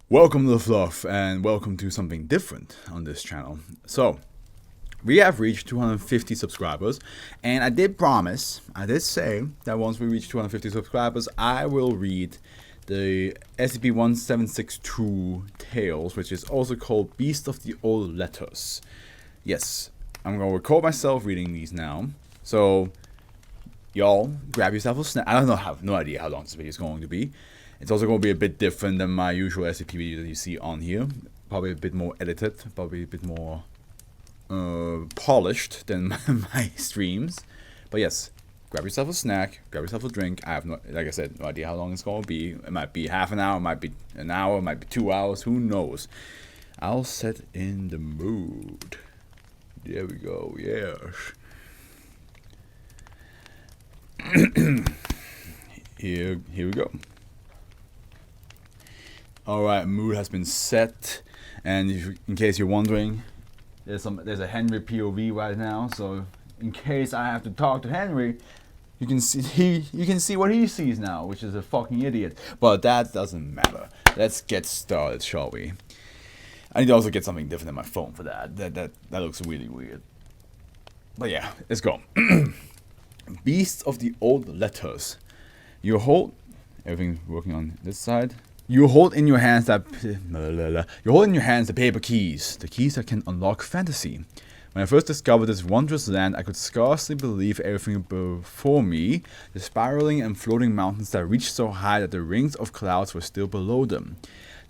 Welcome to Fluff, and welcome to something different on this channel. So, we have reached 250 subscribers, and I did say that once we reach 250 subscribers, I will read the SCP-1762 Tales, which is also called Beast of the Old Letters. Yes, I'm going to record myself reading these now, so y'all grab yourself a snack. I have no idea how long this video is going to be. It's also going to be a bit different than my usual SCP video that you see on here. Probably a bit more edited, probably a bit more polished than my streams. But yes, grab yourself a snack, grab yourself a drink. I have no, like I said, no idea how long it's going to be. It might be half an hour, it might be an hour, it might be 2 hours, who knows. I'll set in the mood. There we go, yes. Here we go. Alright, mood has been set, and in case you're wondering, there's a Henry POV right now, so in case I have to talk to Henry, you can see what he sees now, which is a fucking idiot. But that doesn't matter. Let's get started, shall we? I need to also get something different than my phone for that. That looks really weird. But yeah, let's go. Beasts of the Old Letters. You hold everything working on this side. You hold in your hands the paper keys, the keys that can unlock fantasy. When I first discovered this wondrous land, I could scarcely believe everything before me, the spiraling and floating mountains that reached so high that the rings of clouds were still below them.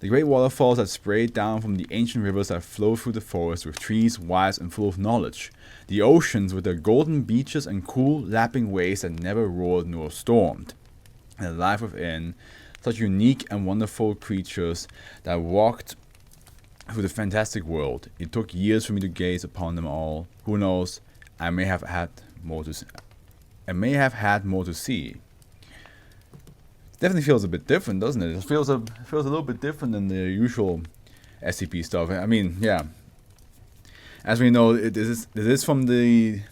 The great waterfalls that sprayed down from the ancient rivers that flow through the forest with trees wise and full of knowledge. The oceans with their golden beaches and cool, lapping waves that never roared nor stormed. And the life within, such unique and wonderful creatures that walked through the fantastic world. It took years for me to gaze upon them all. Who knows? I may have had more to see. It definitely feels a bit different, doesn't it? It feels a little bit different than the usual SCP stuff. I mean, yeah. As we know, this is from the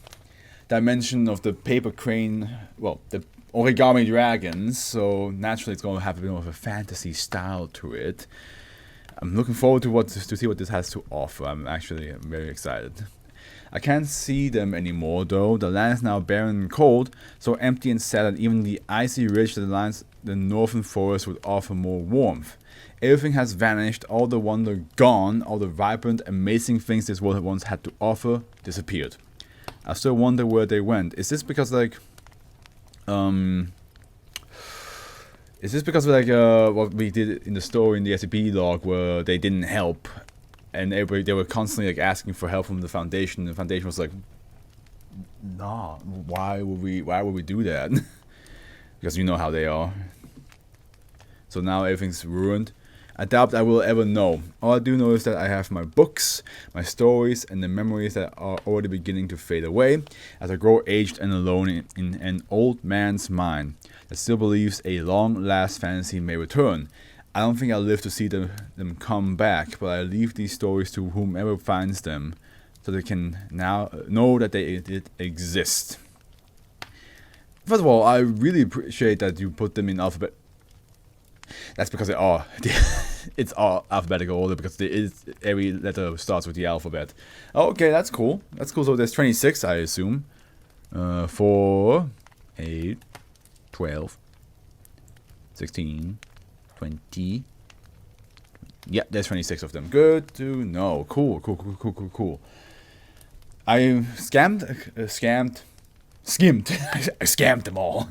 dimension of the paper crane. Well, the origami dragons, so naturally it's going to have a bit of a fantasy style to it. I'm looking forward to see what this has to offer. I'm very excited. I can't see them anymore though. The land is now barren and cold, so empty and sad that even the icy ridge that lines the northern forest would offer more warmth. Everything has vanished, all the wonder gone, all the vibrant, amazing things this world once had to offer disappeared. I still wonder where they went. Is this because what we did in the story in the SCP log where they didn't help and they were constantly asking for help from the Foundation? The Foundation was like, nah, why would we do that? Because you know how they are. So now everything's ruined. I doubt I will ever know. All I do know is that I have my books, my stories, and the memories that are already beginning to fade away as I grow aged and alone in an old man's mind that still believes a long-last fantasy may return. I don't think I'll live to see them come back, but I leave these stories to whomever finds them so they can now know that they did exist. First of all, I really appreciate that you put them in alphabet. That's because they are. It's all alphabetical order because every letter starts with the alphabet. Okay, that's cool. That's cool. So there's 26, I assume. 4, 8, 12, 16, 20. Yeah, there's 26 of them. Good to know. Cool. I skimmed. I scammed them all.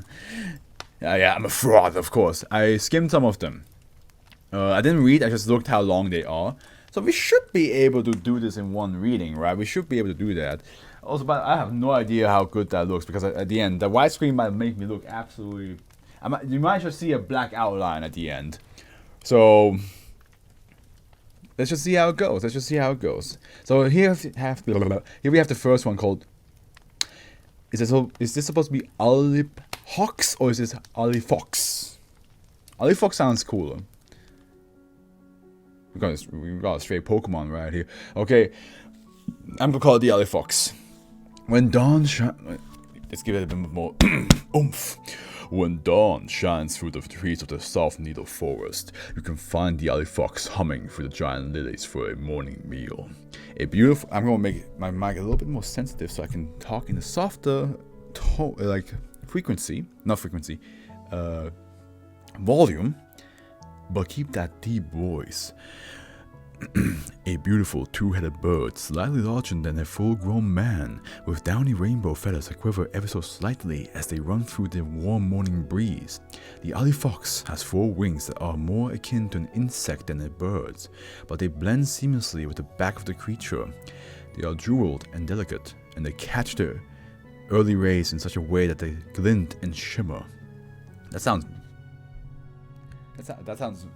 Yeah, I'm a fraud, of course. I skimmed some of them. I didn't read, I just looked how long they are. So we should be able to do this in one reading, right? We should be able to do that. Also, but I have no idea how good that looks because at the end, the widescreen might make me look absolutely... you might just see a black outline at the end. So let's just see how it goes. So here we have the first one called... Is this supposed to be Aliphox or is this Aliphox? Aliphox sounds cooler. We got a straight Pokemon right here. Okay, I'm gonna call it the Aliphox. When dawn shines, let's give it a bit more oomph. When dawn shines through the trees of the South Needle Forest, you can find the Aliphox humming through the giant lilies for a morning meal. A beautiful... I'm going to make my mic a little bit more sensitive so I can talk in a softer volume, but keep that deep voice. A beautiful two-headed bird, slightly larger than a full-grown man, with downy rainbow feathers that quiver ever so slightly as they run through the warm morning breeze. The Aliphox has 4 wings that are more akin to an insect than a bird's, but they blend seamlessly with the back of the creature. They are jeweled and delicate, and they catch the early rays in such a way that they glint and shimmer. That sounds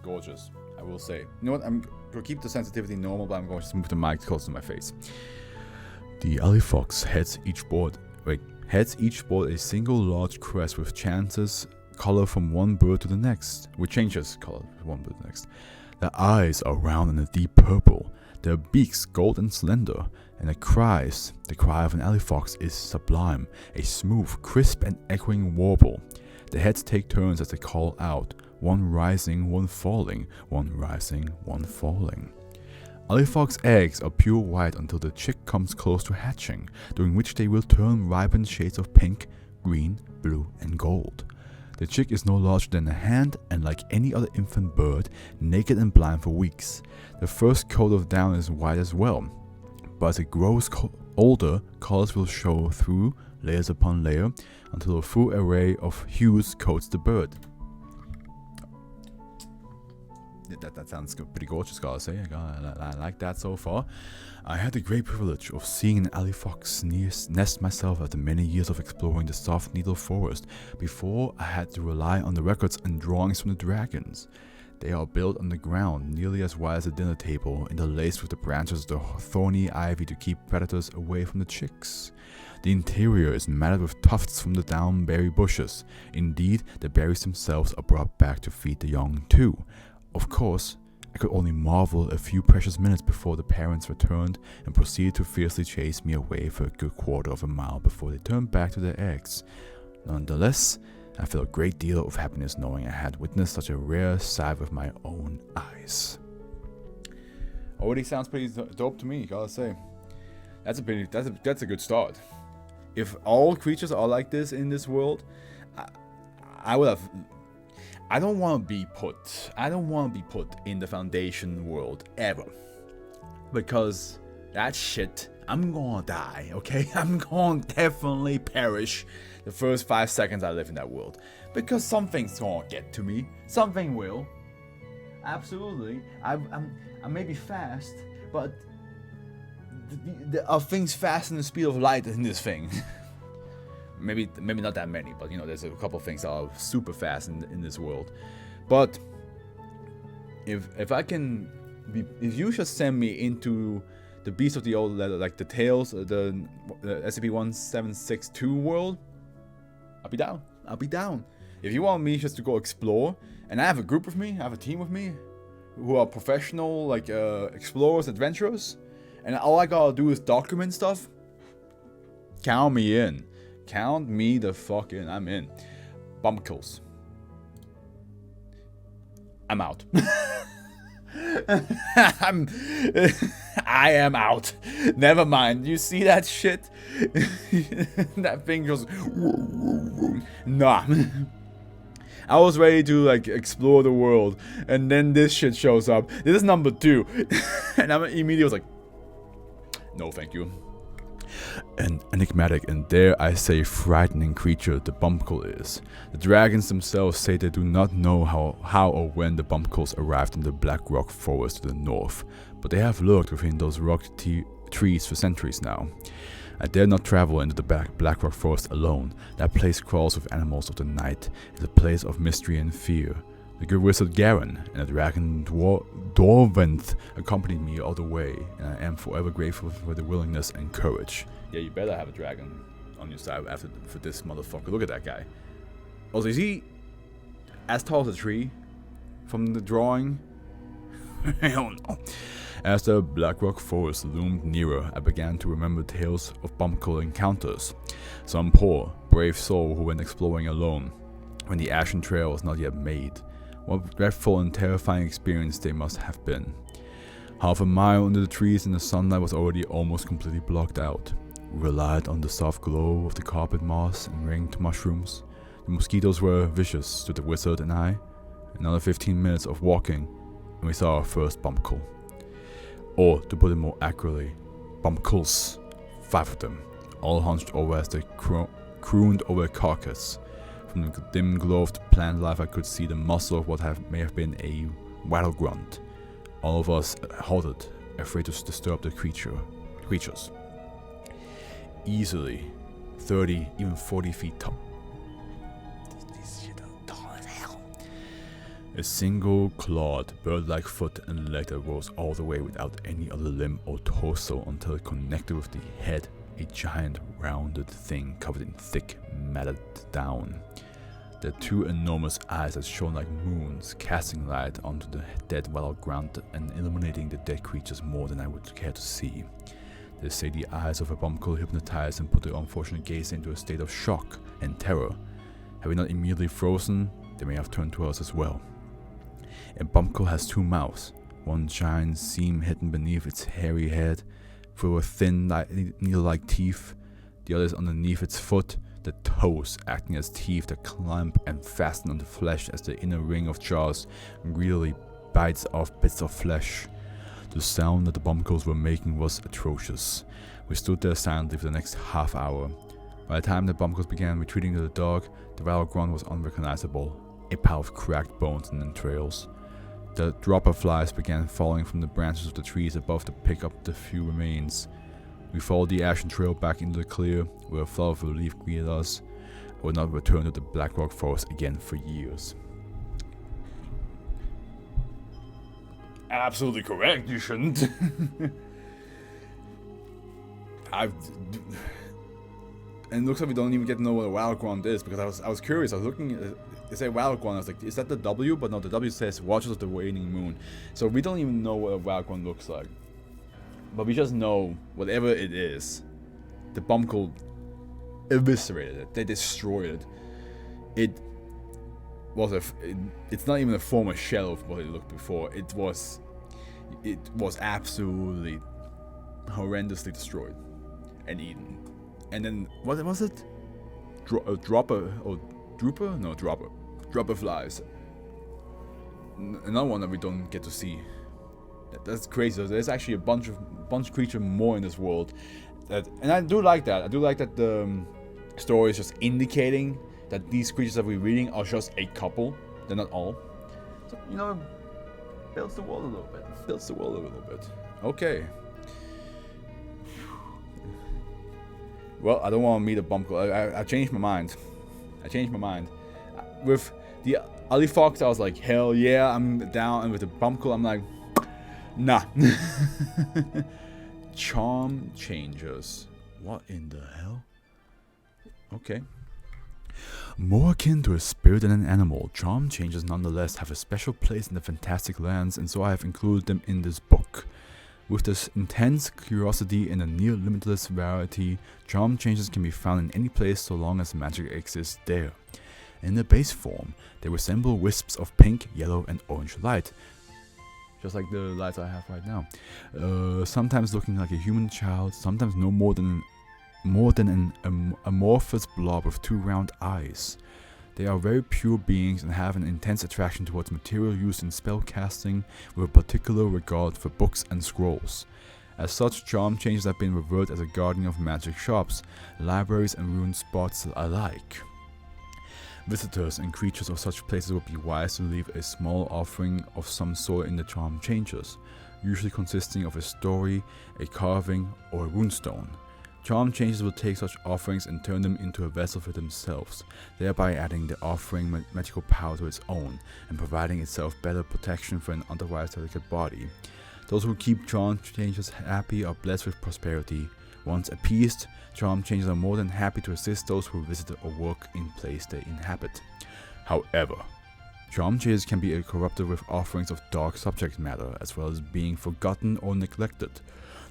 gorgeous, I will say. You know what? I'm going to keep the sensitivity normal, but I'm going to move the mic close to my face. The Aliphox heads each board a single large crest with changes color from one bird to the next, which changes color from one bird to the next. Their eyes are round and a deep purple, their beaks gold and slender, and the cry of an Aliphox is sublime, a smooth, crisp and echoing warble. The heads take turns as they call out, one rising, one falling, one rising, one falling. Aliphox eggs are pure white until the chick comes close to hatching, during which they will turn vibrant shades of pink, green, blue, and gold. The chick is no larger than a hand and, like any other infant bird, naked and blind for weeks. The first coat of down is white as well, but as it grows older, colors will show through layers upon layer until a full array of hues coats the bird. That sounds pretty gorgeous, gotta say. I like that so far. I had the great privilege of seeing an Aliphox nest myself after many years of exploring the Soft Needle Forest before I had to rely on the records and drawings from the dragons. They are built on the ground, nearly as wide as a dinner table, interlaced with the branches of the thorny ivy to keep predators away from the chicks. The interior is matted with tufts from the downberry bushes. Indeed, the berries themselves are brought back to feed the young too. Of course, I could only marvel a few precious minutes before the parents returned and proceeded to fiercely chase me away for a good quarter of a mile before they turned back to their eggs. Nonetheless, I felt a great deal of happiness knowing I had witnessed such a rare sight with my own eyes. Already sounds pretty dope to me, gotta say. That's a good start. If all creatures are like this in this world, I would have. I don't want to be put in the Foundation world ever, because that shit, I'm gonna die, okay? I'm gonna definitely perish the first 5 seconds I live in that world, because something's gonna get to me. Something will. Absolutely. I may be fast, but are things fast in the speed of light in this thing? Maybe not that many, but you know, there's a couple of things that are super fast in this world. But if you just send me into the Beast of the Old Leather, like the Tales, the SCP-1762 world, I'll be down. If you want me just to go explore, and I have a group with me, I have a team with me, who are professional explorers, adventurers, and all I gotta do is document stuff, count me in. Count me the fuck in. I'm in. Bumpkles. I'm out. I am out. Never mind. You see that shit? That thing goes. Nah. I was ready to explore the world, and then this shit shows up. This is number 2, and I'm immediately was like, no, thank you. An enigmatic and, dare I say, frightening creature the Bumpkle is. The dragons themselves say they do not know how or when the Bumpkles arrived in the Black Rock Forest to the north, but they have lurked within those rock trees for centuries now. I dare not travel into the Black Rock Forest alone. That place crawls with animals of the night. It's a place of mystery and fear. The good wizard Darren and the dragon Dwarventh accompanied me all the way, and I am forever grateful for their willingness and courage. Yeah, you better have a dragon on your side for this motherfucker. Look at that guy. Also, is he as tall as a tree from the drawing? I don't know. As the Black Rock Forest loomed nearer, I began to remember tales of Bumpkle encounters. Some poor, brave soul who went exploring alone, when the Ashen Trail was not yet made. What dreadful and terrifying experience they must have been. Half a mile under the trees and the sunlight was already almost completely blocked out. We relied on the soft glow of the carpet moss and ranked mushrooms. The mosquitoes were vicious to the wizard and I. Another 15 minutes of walking, and we saw our first Bumpkle. Or, to put it more accurately, Bumpkles. 5 of them, all hunched over as they crooned over a carcass. From the dim glow of the plant life, I could see the muscle of what may have been a wattle grunt. All of us halted, afraid to disturb the creatures. Easily 30, even 40 feet tall. These shit are tall as hell. A single clawed, bird-like foot and leg that rose all the way without any other limb or torso until it connected with the head, a giant rounded thing covered in thick, matted down. The 2 enormous eyes that shone like moons, casting light onto the dead wattle ground and illuminating the dead creatures more than I would care to see. They say the eyes of a Bumpkle hypnotized and put the unfortunate gazer into a state of shock and terror. Had we not immediately frozen, they may have turned to us as well. A Bumpkle has 2 mouths, one giant seam hidden beneath its hairy head, full of thin, needle-like teeth. The other is underneath its foot, the toes acting as teeth that clamp and fasten on the flesh as the inner ring of jaws greedily bites off bits of flesh. The sound that the Bumpkles were making was atrocious. We stood there silently for the next half hour. By the time the Bumpkles began retreating to the dog, the wattle grunt was unrecognizable, a pile of cracked bones and entrails. The dropper flies began falling from the branches of the trees above to pick up the few remains. We followed the Ashen Trail back into the clear, where a flood of relief greeted us. I would not return to the Blackrock Forest again for years. Absolutely correct, you shouldn't. And it looks like we don't even get to know what a wattle grunt is, because I was curious. I was looking at it said wattle grunt. I was like, is that the W? But no, the W says Watchers of the Waning Moon. So we don't even know what a wattle grunt looks like. But we just know whatever it is, the Bumpkle eviscerated it. They destroyed it. It's not even a former shell of what it looked before. It was absolutely horrendously destroyed and eaten. And then what was it? Dropper flies. Another one that we don't get to see. That's crazy. There's actually a bunch of creature more in this world. And I do like that. I do like that the story is just indicating that these creatures that we're reading are just a couple. They're not all. So, builds the world a little bit. Okay. Well, I don't want to meet a Bumpkle. I changed my mind. With the Aliphox, I was like, hell yeah, I'm down. And with the Bumpkle, I'm like, nah. Charm Changers. What in the hell? Okay. More akin to a spirit than an animal, Charm Changers nonetheless have a special place in the fantastic lands, and so I have included them in this book. With this intense curiosity and a near limitless variety, Charm Changers can be found in any place so long as magic exists there. In their base form, they resemble wisps of pink, yellow, and orange light, just like the lights I have right now. Sometimes looking like a human child, sometimes no more than an amorphous blob with 2 round eyes. They are very pure beings and have an intense attraction towards material used in spell casting, with a particular regard for books and scrolls. As such, Charm Changers have been revered as a guardian of magic shops, libraries, and ruined spots alike. Visitors and creatures of such places would be wise to leave a small offering of some sort in the Charm Changers, usually consisting of a story, a carving, or a runestone. Charm Changers will take such offerings and turn them into a vessel for themselves, thereby adding the offering magical power to its own, and providing itself better protection for an otherwise delicate body. Those who keep Charm Changers happy are blessed with prosperity. Once appeased, Charm Changers are more than happy to assist those who visit or work in place they inhabit. However, Charm Changers can be corrupted with offerings of dark subject matter, as well as being forgotten or neglected.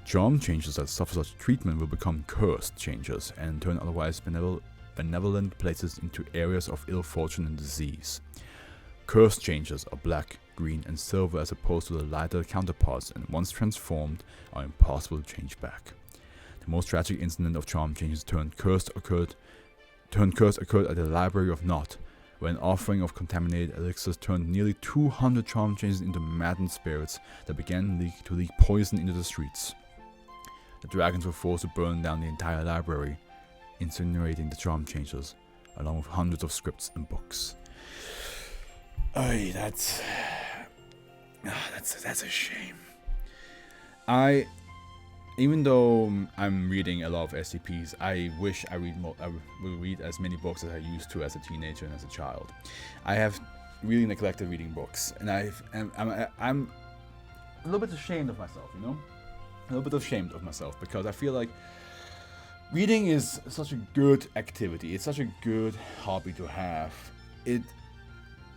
Charm Changers that suffer such treatment will become Cursed Changers and turn otherwise benevolent places into areas of ill fortune and disease. Curse changes are black, green, and silver as opposed to the lighter counterparts, and once transformed, are impossible to change back. The most tragic incident of charm changes turned cursed occurred at the Library of Naught, where an offering of contaminated elixirs turned nearly 200 charm changes into maddened spirits that began to leak poison into the streets. The dragons were forced to burn down the entire library, incinerating the charm changers, along with hundreds of scripts and books. Ay, that's a shame. Even though I'm reading a lot of SCPs, I wish I would read as many books as I used to as a teenager and as a child. I have really neglected reading books, and I'm a little bit ashamed of myself, you know? A little bit ashamed of myself, because I feel like reading is such a good activity. It's such a good hobby to have. It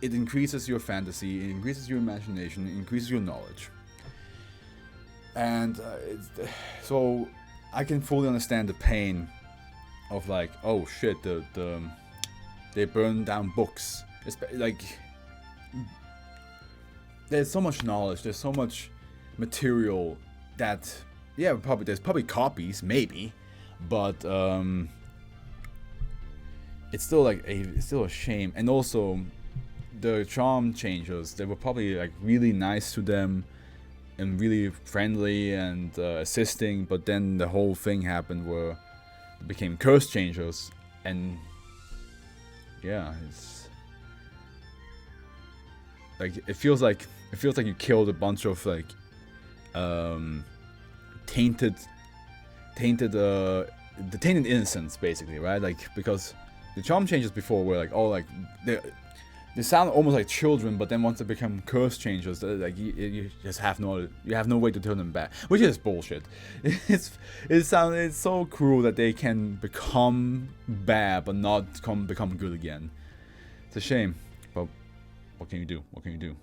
increases your fantasy, it increases your imagination, it increases your knowledge. And so I can fully understand the pain of like, oh shit, they burn down books. It's like, there's so much knowledge, there's so much material that, yeah, there's probably copies, maybe, but it's still like it's still a shame. And also, the charm changers, they were probably like really nice to them and really friendly and assisting, but then the whole thing happened where they became curse changers, and yeah, it's like it feels like you killed a bunch of like tainted innocence, basically, right? Like, because the charm changers before were like, oh, like they sound almost like children, but then once they become curse changers, like you just have no way to turn them back, which is bullshit. It's so cruel that they can become bad but not become good again. It's a shame, but what can you do? What can you do?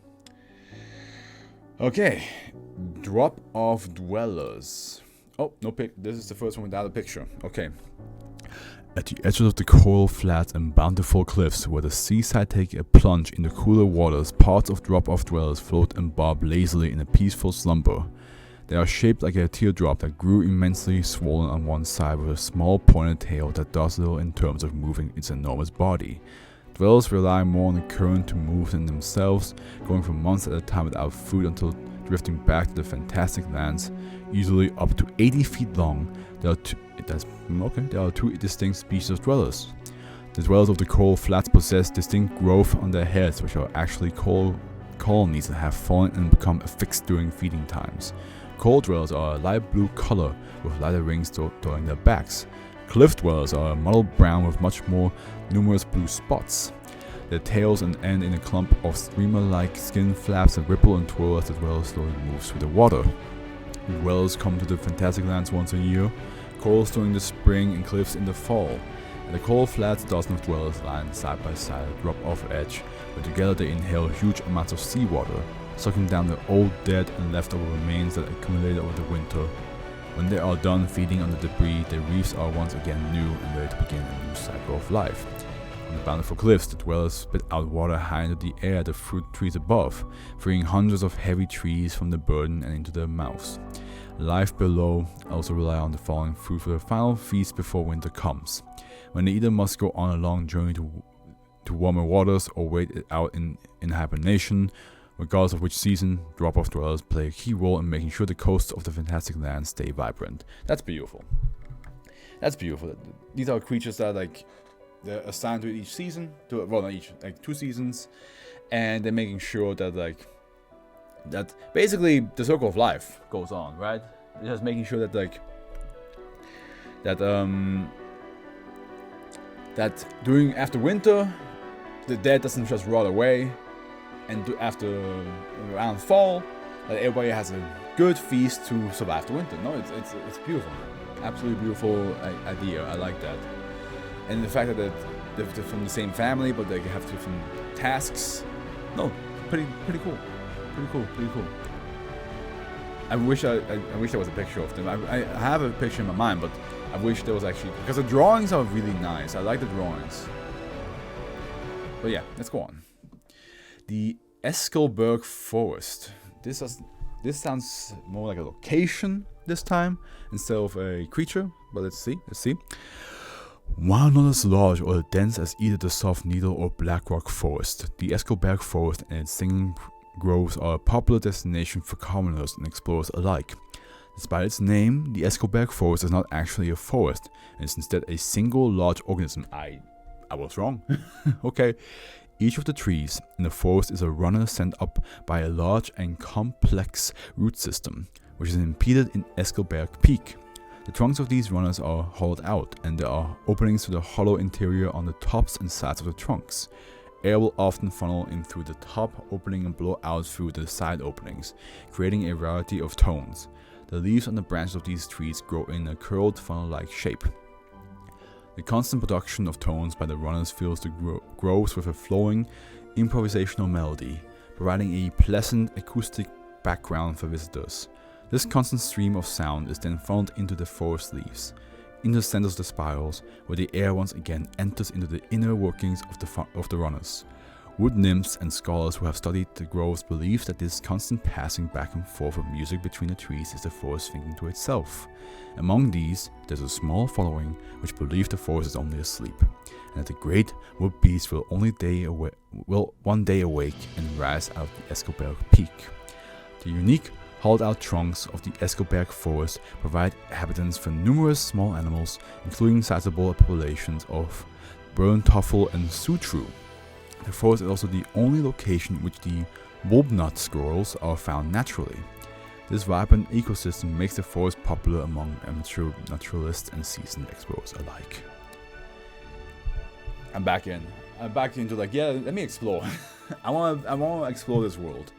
Okay, drop of dwellers. Oh, no pic. This is the first one without a picture. Okay. At the edges of the coral flats and bountiful cliffs where the seaside take a plunge in the cooler waters, parts of drop-off dwellers float and bob lazily in a peaceful slumber. They are shaped like a teardrop that grew immensely swollen on one side with a small pointed tail that does little in terms of moving its enormous body. Dwellers rely more on the current to move than themselves, going for months at a time without food until drifting back to the fantastic lands, easily up to 80 feet long. There are two distinct species of dwellers. The dwellers of the coral flats possess distinct growth on their heads, which are actually colonies that have fallen and become affixed during feeding times. Coral dwellers are a light blue color with lighter rings dotting their backs. Cliff dwellers are a mottled brown with much more numerous blue spots. Their tails end in a clump of streamer-like skin flaps that ripple and twirl as the dweller slowly moves through the water. The dwellers come to the fantastic lands once a year, corals during the spring and cliffs in the fall. At the coral flats, dozens of dwellers lie side by side at the drop-off edge, where together they inhale huge amounts of seawater, sucking down the old, dead, and leftover remains that accumulated over the winter. When they are done feeding on the debris, the reefs are once again new and ready to begin a new cycle of life. On the bountiful cliffs, the dwellers spit out water high into the air at the fruit trees above, freeing hundreds of heavy trees from the burden and into their mouths. Life below also rely on the falling fruit for their final feast before winter comes, when they either must go on a long journey to warmer waters or wait it out in hibernation. Regardless of which season, drop-off dwellers play a key role in making sure the coasts of the fantastic land stay vibrant. That's beautiful. That's beautiful. These are creatures that they're assigned to each season, not each, like 2 seasons, and they're making sure that that basically the circle of life goes on, right? They're just making sure that during after winter, the dead doesn't just rot away, and around fall, that everybody has a good feast to survive the winter. No, it's beautiful, absolutely beautiful idea. I like that, and the fact that they're from the same family, but they have different tasks. No, pretty cool. I wish there was a picture of them. I have a picture in my mind, but I wish there was actually, because the drawings are really nice. I like the drawings. But yeah, let's go on. The Eskleberg Forest. This sounds more like a location this time instead of a creature. But let's see. While not as large or dense as either the soft needle or black rock forest, the Eskleberg Forest and its singing groves are a popular destination for commoners and explorers alike. Despite its name, the Eskleberg Forest is not actually a forest, and is instead a single large organism. I was wrong. Okay. Each of the trees in the forest is a runner sent up by a large and complex root system, which is impeded in Eskleberg Peak. The trunks of these runners are hollowed out, and there are openings to the hollow interior on the tops and sides of the trunks. Air will often funnel in through the top opening and blow out through the side openings, creating a variety of tones. The leaves on the branches of these trees grow in a curled funnel-like shape. The constant production of tones by the runners fills the groves with a flowing, improvisational melody, providing a pleasant acoustic background for visitors. This constant stream of sound is then funneled into the forest leaves, into the centers of the spirals, where the air once again enters into the inner workings of the runners. Wood nymphs and scholars who have studied the groves believe that this constant passing back and forth of music between the trees is the forest thinking to itself. Among these, there's a small following which believe the forest is only asleep, and that the great wood beast will one day awake and rise out of the Eskleberg Peak. The unique hollowed out trunks of the Eskleberg Forest provide habitats for numerous small animals, including sizable populations of burntoffel and sutru. The forest is also the only location in which the bulbnut squirrels are found naturally. This vibrant ecosystem makes the forest popular among amateur naturalists and seasoned explorers alike. I'm back into like, yeah, let me explore. I want to explore this world.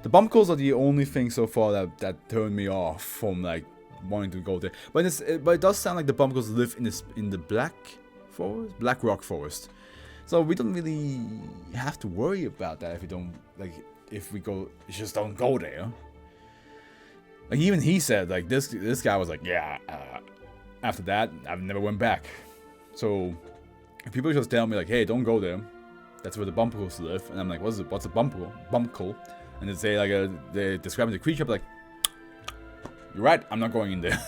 The Bumpkles are the only thing so far that turned me off from like wanting to go there. But it does sound like the Bumpkles live in the Black Rock Forest. So we don't really have to worry about that if we just don't go there. Like even he said, like this guy was like, yeah. After that, I've never went back. So if people just tell me like, hey, don't go there, that's where the Bumpkles live, and I'm like, what's a Bumpkle? And they say like they describe the creature, but like, you're right, I'm not going in there.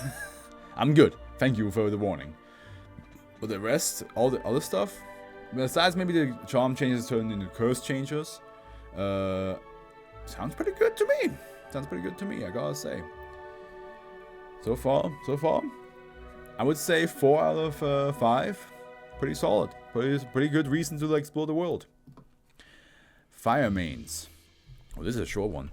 I'm good. Thank you for the warning. But the rest, all the other stuff, besides maybe the charm changes turn into curse changes, sounds pretty good to me. I gotta say. So far, I would say 4 out of 5. Pretty solid. Pretty good reason to like explore the world. Firemanes. Oh, this is a short one.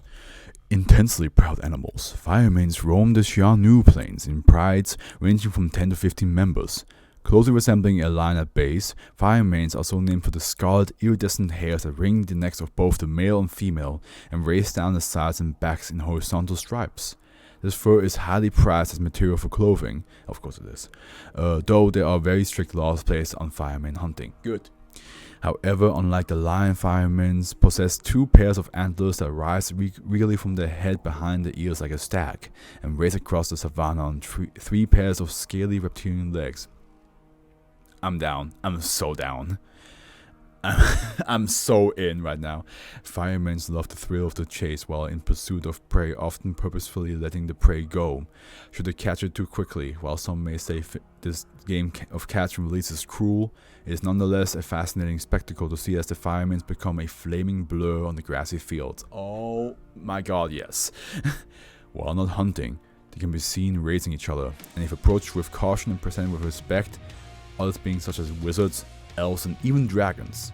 Intensely proud animals, Firemanes roam the Xianu plains in prides ranging from 10 to 15 members. Closely resembling a lion at base, Firemanes are so named for the scarlet, iridescent hairs that ring the necks of both the male and female and race down the sides and backs in horizontal stripes. This fur is highly prized as material for clothing, of course it is, though there are very strict laws placed on Firemane hunting. Good. However, unlike the lion, Firemanes possess 2 pairs of antlers that rise regally from the head behind the ears like a stag, and race across the savanna on 3 pairs of scaly reptilian legs. I'm down. I'm so down. I'm so in right now. Firemanes love the thrill of the chase while in pursuit of prey, often purposefully letting the prey go. Should they catch it too quickly, while some may say this game of catch and release is cruel, it is nonetheless a fascinating spectacle to see as the Firemanes become a flaming blur on the grassy fields. Oh my god, yes. While not hunting, they can be seen racing each other, and if approached with caution and presented with respect, others being such as wizards, elves, and even dragons.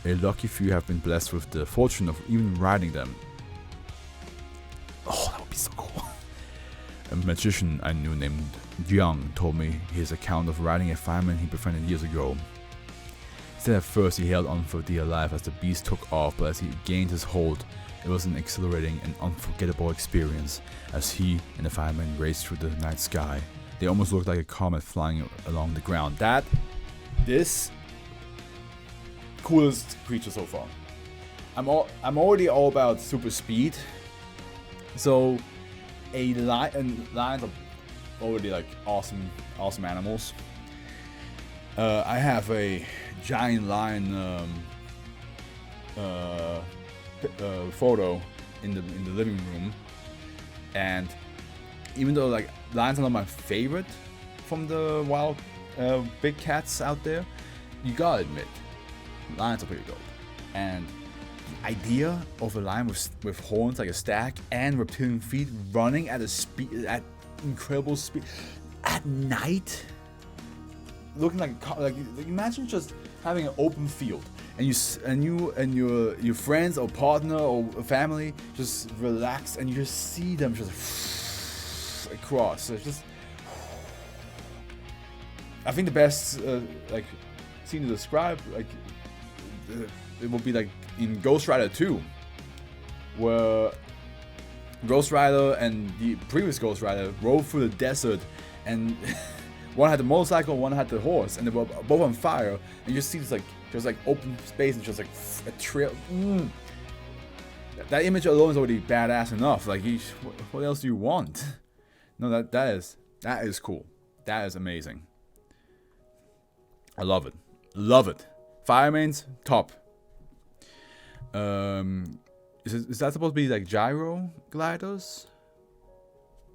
A lucky few have been blessed with the fortune of even riding them. Oh, that would be so cool. A magician I knew named Jiang told me his account of riding a fireman he befriended years ago. He said at first he held on for dear life as the beast took off, but as he gained his hold, it was an exhilarating and unforgettable experience as he and the fireman raced through the night sky. They almost looked like a comet flying along the ground. This coolest creature so far. I'm already all about super speed, so and lions are already like awesome animals. I have a giant lion photo in the living room, and even though like lions are not my favorite from the wild big cats out there, you gotta admit lions are pretty dope. And the idea of a lion with horns like a stack and reptilian feet running at incredible speed at night, looking like imagine just having an open field and you and your friends or partner or family just relax and you just see them just across. So it's just, I think the best like scene to describe like it would be like in Ghost Rider 2, where Ghost Rider and the previous Ghost Rider rode through the desert, and one had the motorcycle, one had the horse, and they were both on fire. And you see this like just like open space and just like a trail. That image alone is already badass enough. Like, what else do you want? No, that is cool. That is amazing. I love it. Love it. Firemanes, top. Is that supposed to be like gyro gliders?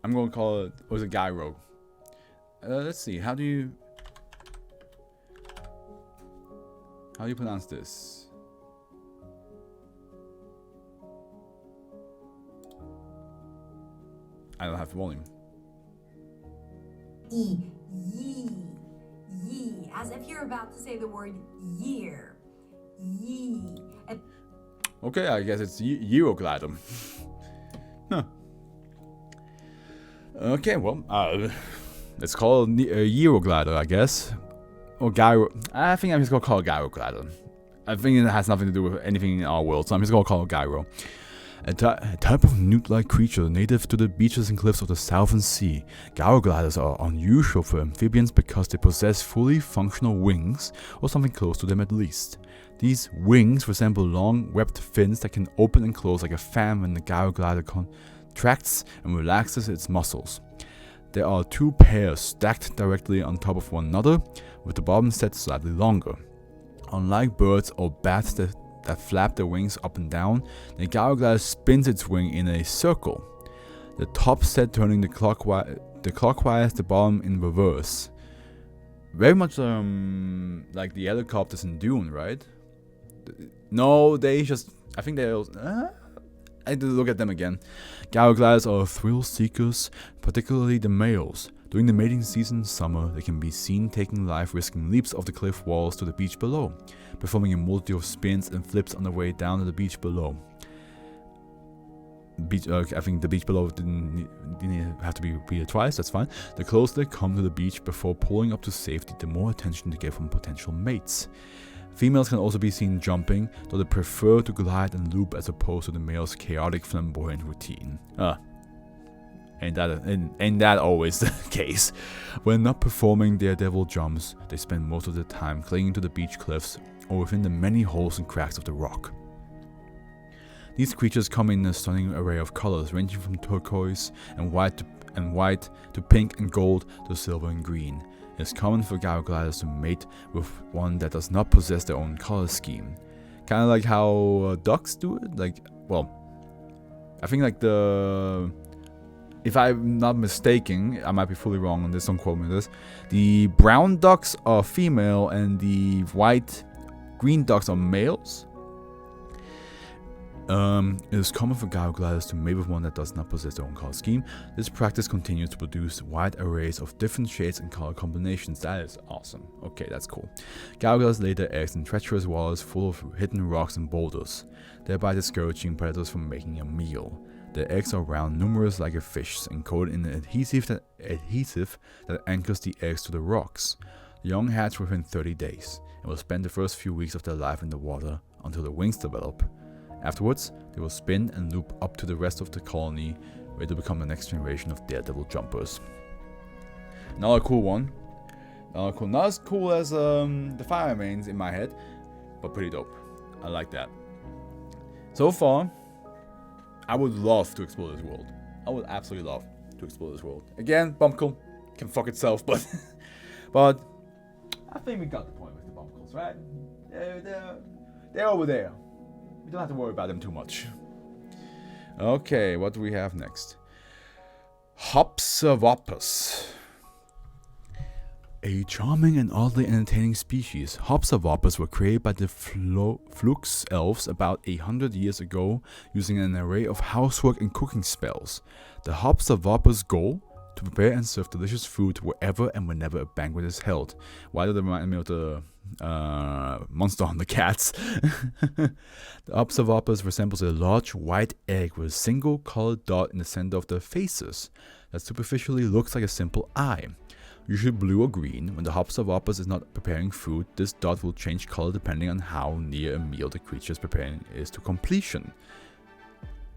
I'm gonna call it, or is it gyro? Let's see. How do you pronounce this? I don't have volume. Yee, as if you're about to say the word year. Yee. Okay, I guess it's Euroglider. Huh. Okay, well, let's call it Euroglider, I guess. Or gyro. I think I'm just gonna call it Gyroglider. I think it has nothing to do with anything in our world, so I'm just gonna call it Gyro. A type of newt-like creature native to the beaches and cliffs of the Southern Sea, gyrogliders are unusual for amphibians because they possess fully functional wings, or something close to them at least. These wings resemble long, webbed fins that can open and close like a fan when the gyroglider contracts and relaxes its muscles. There are two pairs stacked directly on top of one another, with the bottom set slightly longer. Unlike birds or bats that flap their wings up and down, the gyroglider spins its wing in a circle. The top set turning the clockwise, the bottom in reverse. Very much like the helicopters in Dune, right? No, they just, I think they also, I need to look at them again. Gyrogliders are thrill seekers, particularly the males. During the mating season in summer, they can be seen taking life-risking leaps off the cliff walls to the beach below, performing a multitude of spins and flips on the way down to the beach below. I think the beach below didn't have to be repeated twice, that's fine. The closer they come to the beach before pulling up to safety, the more attention they get from potential mates. Females can also be seen jumping, though they prefer to glide and loop as opposed to the male's chaotic flamboyant routine. Ain't that always the case? When not performing their devil jumps, they spend most of their time clinging to the beach cliffs or within the many holes and cracks of the rock. These creatures come in a stunning array of colors, ranging from turquoise and white to pink and gold to silver and green. It is common for gyrogliders to mate with one that does not possess their own color scheme. Kind of like how ducks do it. I think like if I'm not mistaken, I might be fully wrong on this, don't quote me on this. The brown ducks are female and the green ducks are males. It is common for gyrogliders to mate with one that does not possess their own color scheme. This practice continues to produce wide arrays of different shades and color combinations. That is awesome. Okay, that's cool. Gyrogliders lay their eggs in treacherous waters full of hidden rocks and boulders, thereby discouraging predators from making a meal. Their eggs are round, numerous like a fish, and coated in an adhesive that anchors the eggs to the rocks. The young hatch within 30 days, and will spend the first few weeks of their life in the water until the wings develop. Afterwards, they will spin and loop up to the rest of the colony, where they become the next generation of daredevil jumpers. Another cool one. Not as cool as the Firemanes in my head, but pretty dope. I like that. So far, I would love to explore this world. I would absolutely love to explore this world. Again, Bumpkle can fuck itself, but but I think we got the point with the Bumpkles, right? They're over there. We don't have to worry about them too much. Okay, what do we have next? Hopsavopus. A charming and oddly entertaining species, Hopsavopus were created by the Flux elves about 100 years ago using an array of housework and cooking spells. The Hopsavopus' goal? To prepare and serve delicious food wherever and whenever a banquet is held. Why do they remind me of the monster on the cats? The Hopsavopus resembles a large white egg with a single colored dot in the center of the faces that superficially looks like a simple eye. Usually blue or green, when the Hopsavopus is not preparing food, this dot will change color depending on how near a meal the creature is preparing is to completion.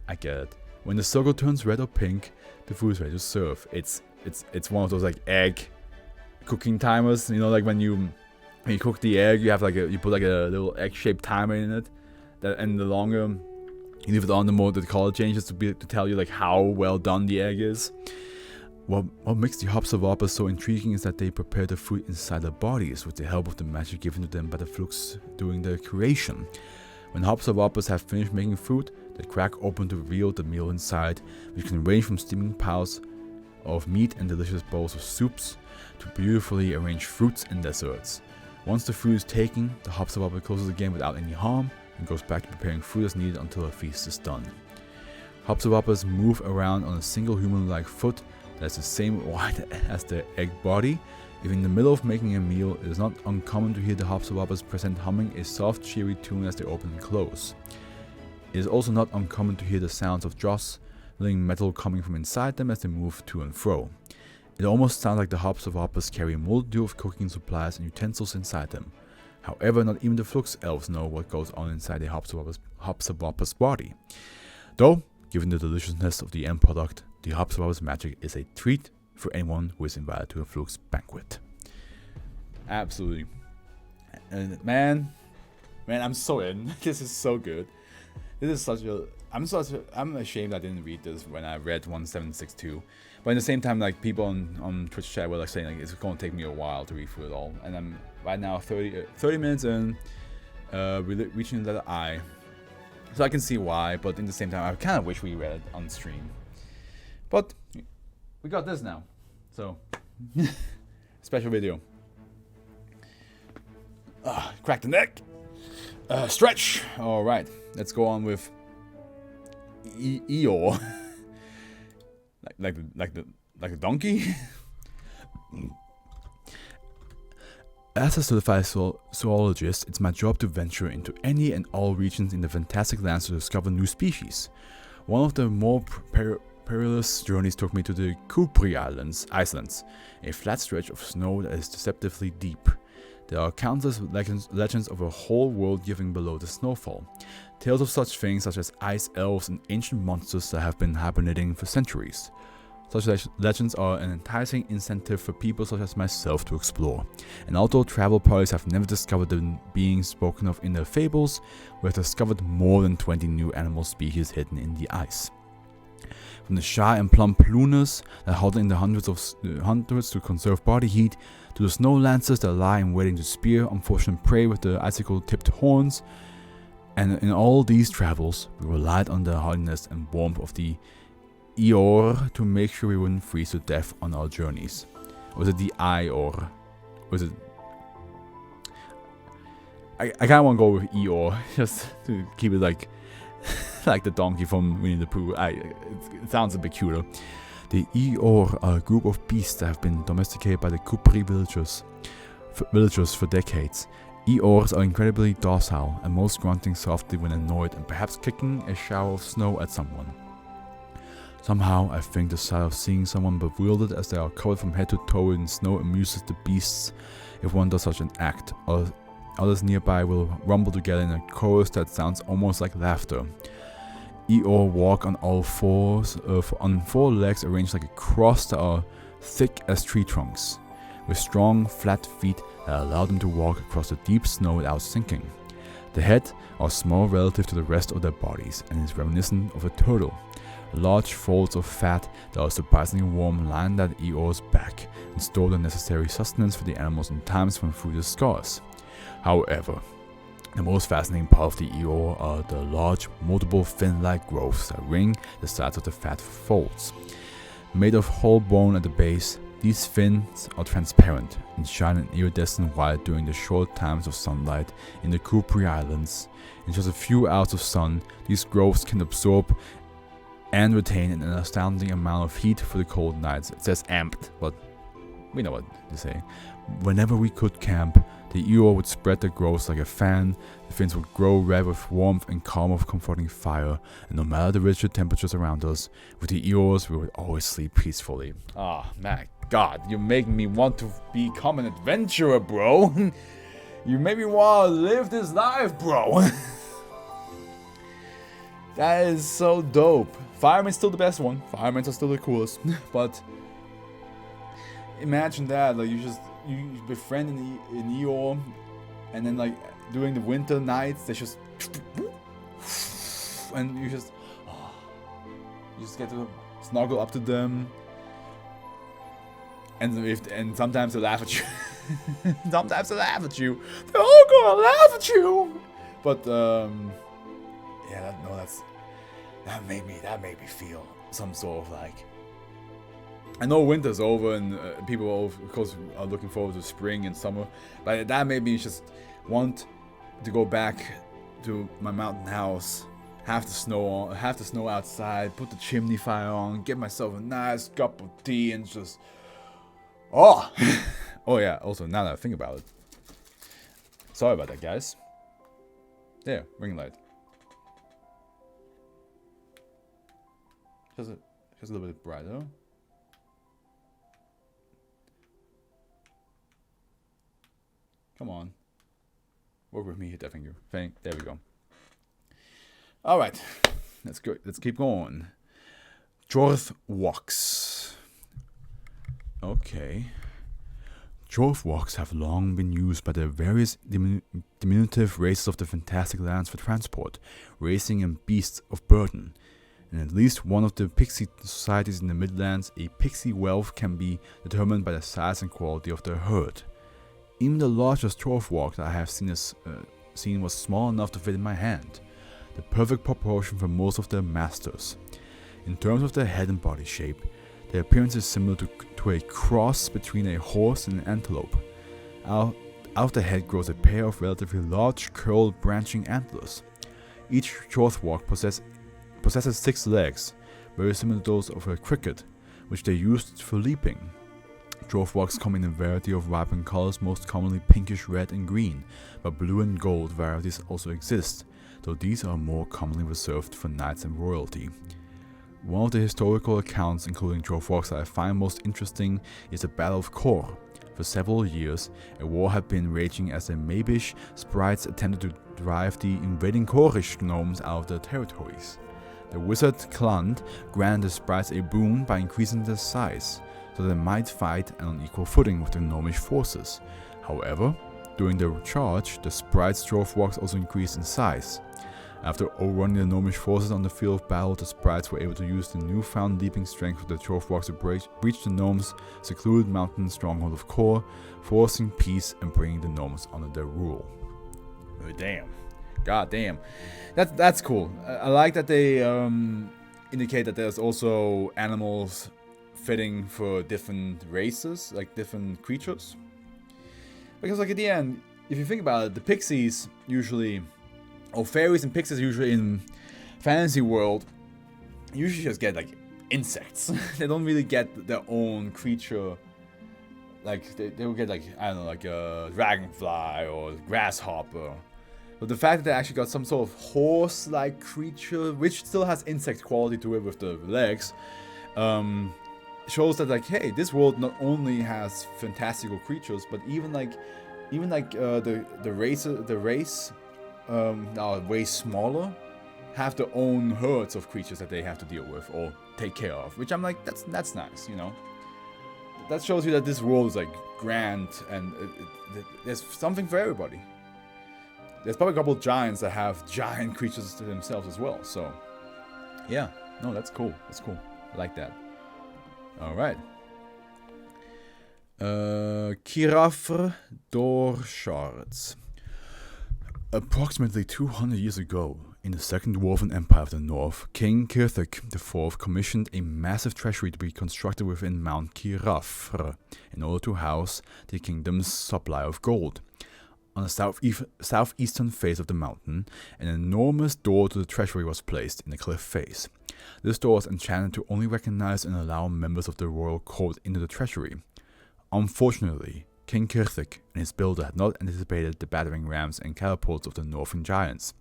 I get it. When the circle turns red or pink, the food is ready to serve. It's one of those like egg cooking timers. You know, like when you cook the egg, you have you put like a little egg-shaped timer in it. And the longer you leave it on, the more the color changes to tell you like how well done the egg is. What makes the Hopsavopus so intriguing is that they prepare the food inside their bodies with the help of the magic given to them by the Flux during their creation. When Hopsavopus have finished making food, they crack open to reveal the meal inside, which can range from steaming piles of meat and delicious bowls of soups to beautifully arranged fruits and desserts. Once the food is taken, the Hopsavopus closes again without any harm and goes back to preparing food as needed until a feast is done. Hopsavopus move around on a single human-like foot that's the same wide as their egg body. If in the middle of making a meal, it is not uncommon to hear the Hopsavopus present humming a soft, cheery tune as they open and close. It is also not uncommon to hear the sounds of jostling metal coming from inside them as they move to and fro. It almost sounds like the Hopsavopus carry a multitude of cooking supplies and utensils inside them. However, not even the Flux elves know what goes on inside the Hopsavopus body. Though, given the deliciousness of the end product, the Hopsavopus magic is a treat for anyone who is invited to a Flux banquet. Absolutely. And man, I'm so in. This is so good. This is I'm ashamed I didn't read this when I read 1762. But at the same time, like people on Twitch chat were like saying like it's going to take me a while to read through it all. And I'm right now 30 minutes in, reaching the letter I. So I can see why, but in the same time, I kind of wish we read it on stream. But we got this now. So, special video. Crack the neck. Stretch. All right, let's go on with Eeyore. like a donkey. As a certified zoologist, it's my job to venture into any and all regions in the fantastic lands to discover new species. One of the more perilous journeys took me to the Kupri Islands, a flat stretch of snow that is deceptively deep. There are countless legends of a whole world living below the snowfall. Tales of such things such as ice elves and ancient monsters that have been hibernating for centuries. Such legends are an enticing incentive for people such as myself to explore. And although travel parties have never discovered the beings spoken of in their fables, we have discovered more than 20 new animal species hidden in the ice. From the shy and plump looners that huddle in the hundreds to conserve body heat, to the snow lancers that lie in waiting to spear unfortunate prey with their icicle-tipped horns. And in all these travels, we relied on the hardiness and warmth of the Eeyore to make sure we wouldn't freeze to death on our journeys. Or was it the Eeyore? Was it? I kind of want to go with Eeyore just to keep it like the donkey from Winnie the Pooh. It sounds a bit cuter. The Eeyore are a group of beasts that have been domesticated by the Kupri villagers for decades. Eeyores are incredibly docile, and most grunting softly when annoyed and perhaps kicking a shower of snow at someone. Somehow, I think the sight of seeing someone bewildered as they are covered from head to toe in snow amuses the beasts if one does such an act. Others nearby will rumble together in a chorus that sounds almost like laughter. Eeyore walk on all fours, on four legs arranged like a cross that are thick as tree trunks, with strong, flat feet that allow them to walk across the deep snow without sinking. The head are small relative to the rest of their bodies and is reminiscent of a turtle. Large folds of fat that are surprisingly warm line that Eeyore's back and store the necessary sustenance for the animals in times when food is scarce. However, the most fascinating part of the Eeyore are the large, multiple fin-like growths that ring the sides of the fat folds. Made of whole bone at the base, these fins are transparent and shine an iridescent white during the short times of sunlight in the Kupri Islands. In just a few hours of sun, these growths can absorb and retain an astounding amount of heat for the cold nights. It says amped, but we know what to say. Whenever we could camp, the Eeyore would spread the growths like a fan, the fins would grow red with warmth and calm of comforting fire, and no matter the rigid temperatures around us, with the Eeyores we would always sleep peacefully. Ah, my god, you're making me want to become an adventurer, bro. You make me want to live this life, bro. That is so dope. Fireman's still the best one. Firemen are still the coolest. But imagine that, like you befriend an Eeyore, and then like during the winter nights, they just and you just get to snuggle up to them, and sometimes they laugh at you. Sometimes they laugh at you. They're all gonna laugh at you. But yeah, that made me feel some sort of like. I know winter's over and people of course are looking forward to spring and summer, but that made me just want to go back to my mountain house, have the snow outside, put the chimney fire on, get myself a nice cup of tea, and just oh yeah. Also, now that I think about it, sorry about that, guys. There, ring light. Just a little bit brighter. Come on. Work with me, hit that finger. There we go. Alright. Let's go. Let's keep going. Dwarf walks. Okay. Dwarf walks have long been used by the various diminutive races of the fantastic lands for transport, racing, and beasts of burden. In at least one of the pixie societies in the Midlands, a pixie wealth can be determined by the size and quality of their herd. Even the largest dwarf walk that I have seen was small enough to fit in my hand, the perfect proportion for most of their masters. In terms of their head and body shape, their appearance is similar to a cross between a horse and an antelope. Out of the head grows a pair of relatively large, curled, branching antlers. Each dwarf walk possesses 6 legs, very similar to those of a cricket, which they used for leaping. Dwarf walks come in a variety of vibrant colors, most commonly pinkish red and green, but blue and gold varieties also exist, though these are more commonly reserved for knights and royalty. One of the historical accounts including dwarf walks that I find most interesting is the Battle of Kor. For several years, a war had been raging as the Mabish sprites attempted to drive the invading Korish gnomes out of their territories. The wizard Kland granted the sprites a boon by increasing their size, so they might fight on equal footing with the gnomish forces. However, during the charge, the sprites' dwarf walks also increased in size. After overrunning the gnomish forces on the field of battle, the sprites were able to use the newfound leaping strength of the dwarf walks to breach the gnomes' secluded mountain stronghold of Kor, forcing peace and bringing the gnomes under their rule. Oh, damn. God damn. That's cool. I like that they indicate that there's also animals fitting for different races, like different creatures. Because like at the end, if you think about it, the pixies usually, or fairies and pixies usually in fantasy world, usually just get like insects. They don't really get their own creature. Like they will get like, I don't know, like a dragonfly or grasshopper. But the fact that they actually got some sort of horse-like creature, which still has insect quality to it with the legs, shows that like, hey, this world not only has fantastical creatures, but even the race are way smaller, have their own herds of creatures that they have to deal with or take care of. Which I'm like, that's nice, you know. That shows you that this world is like grand and there's something for everybody. There's probably a couple of giants that have giant creatures to themselves as well. So, yeah, No, that's cool. That's cool. I like that. All right. Kirafr Dorshards. Approximately 200 years ago, in the Second Dwarven Empire of the North, King Kirthik IV commissioned a massive treasury to be constructed within Mount Kirafr in order to house the kingdom's supply of gold. On the southeastern face of the mountain, an enormous door to the treasury was placed in the cliff face. This door was enchanted to only recognize and allow members of the royal court into the treasury. Unfortunately, King Kirthik and his builder had not anticipated the battering rams and catapults of the northern giants.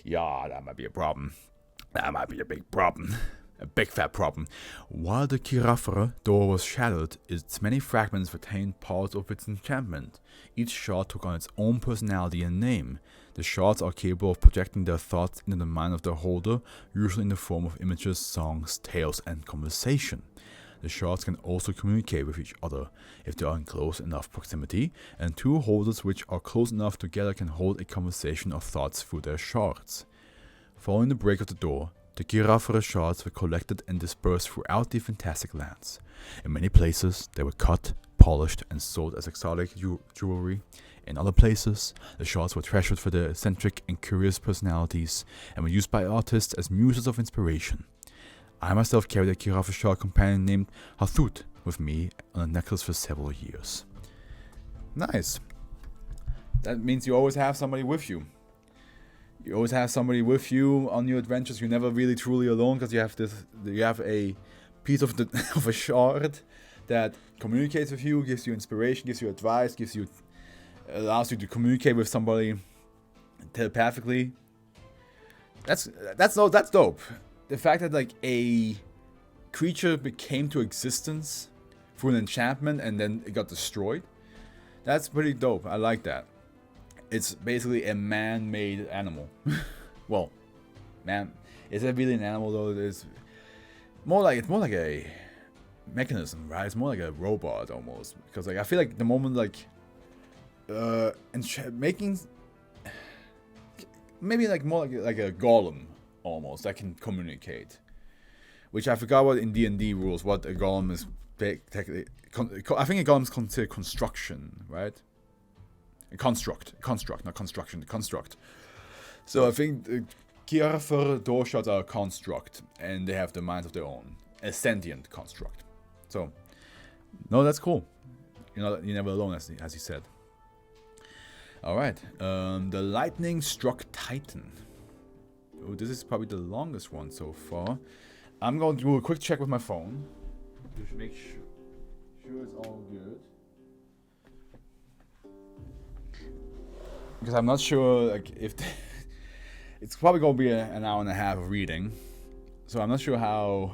Yeah, that might be a problem. That might be a big problem. A big fat problem. While the Kirafr door was shattered, its many fragments retained parts of its enchantment. Each shard took on its own personality and name. The shards are capable of projecting their thoughts into the mind of their holder, usually in the form of images, songs, tales, and conversation. The shards can also communicate with each other if they are in close enough proximity, and two holders which are close enough together can hold a conversation of thoughts through their shards. Following the break of the door, the Kirafr shards were collected and dispersed throughout the fantastic lands. In many places, they were cut, polished, and sold as exotic jewelry. In other places, the shards were treasured for their eccentric and curious personalities and were used by artists as muses of inspiration. I myself carried a Kirafr shard companion named Hathut with me on a necklace for several years. Nice. That means you always have somebody with you. You always have somebody with you on your adventures. You're never really truly alone because you have a piece of of a shard that communicates with you, gives you inspiration, gives you advice, allows you to communicate with somebody telepathically. That's dope. The fact that like a creature came to existence through an enchantment and then it got destroyed, that's pretty dope. I like that. It's basically a man-made animal. Well, man, is it really an animal though? It's more like a mechanism, right? It's more like a robot almost. Because like I feel like the moment like making maybe like more like a golem almost that can communicate. Which I forgot what in D&D rules what a golem is technically. I think a golem is considered construction, right? A construct, not construction, construct. So I think the Kirafr door shards are a construct, and they have the minds of their own, a sentient construct. So, no, that's cool. You're never alone, as he said. All right, the lightning struck Titan. Oh, this is probably the longest one so far. I'm going to do a quick check with my phone to make sure it's all good. Because I'm not sure like if it's probably going to be an hour and a half of reading, so I'm not sure how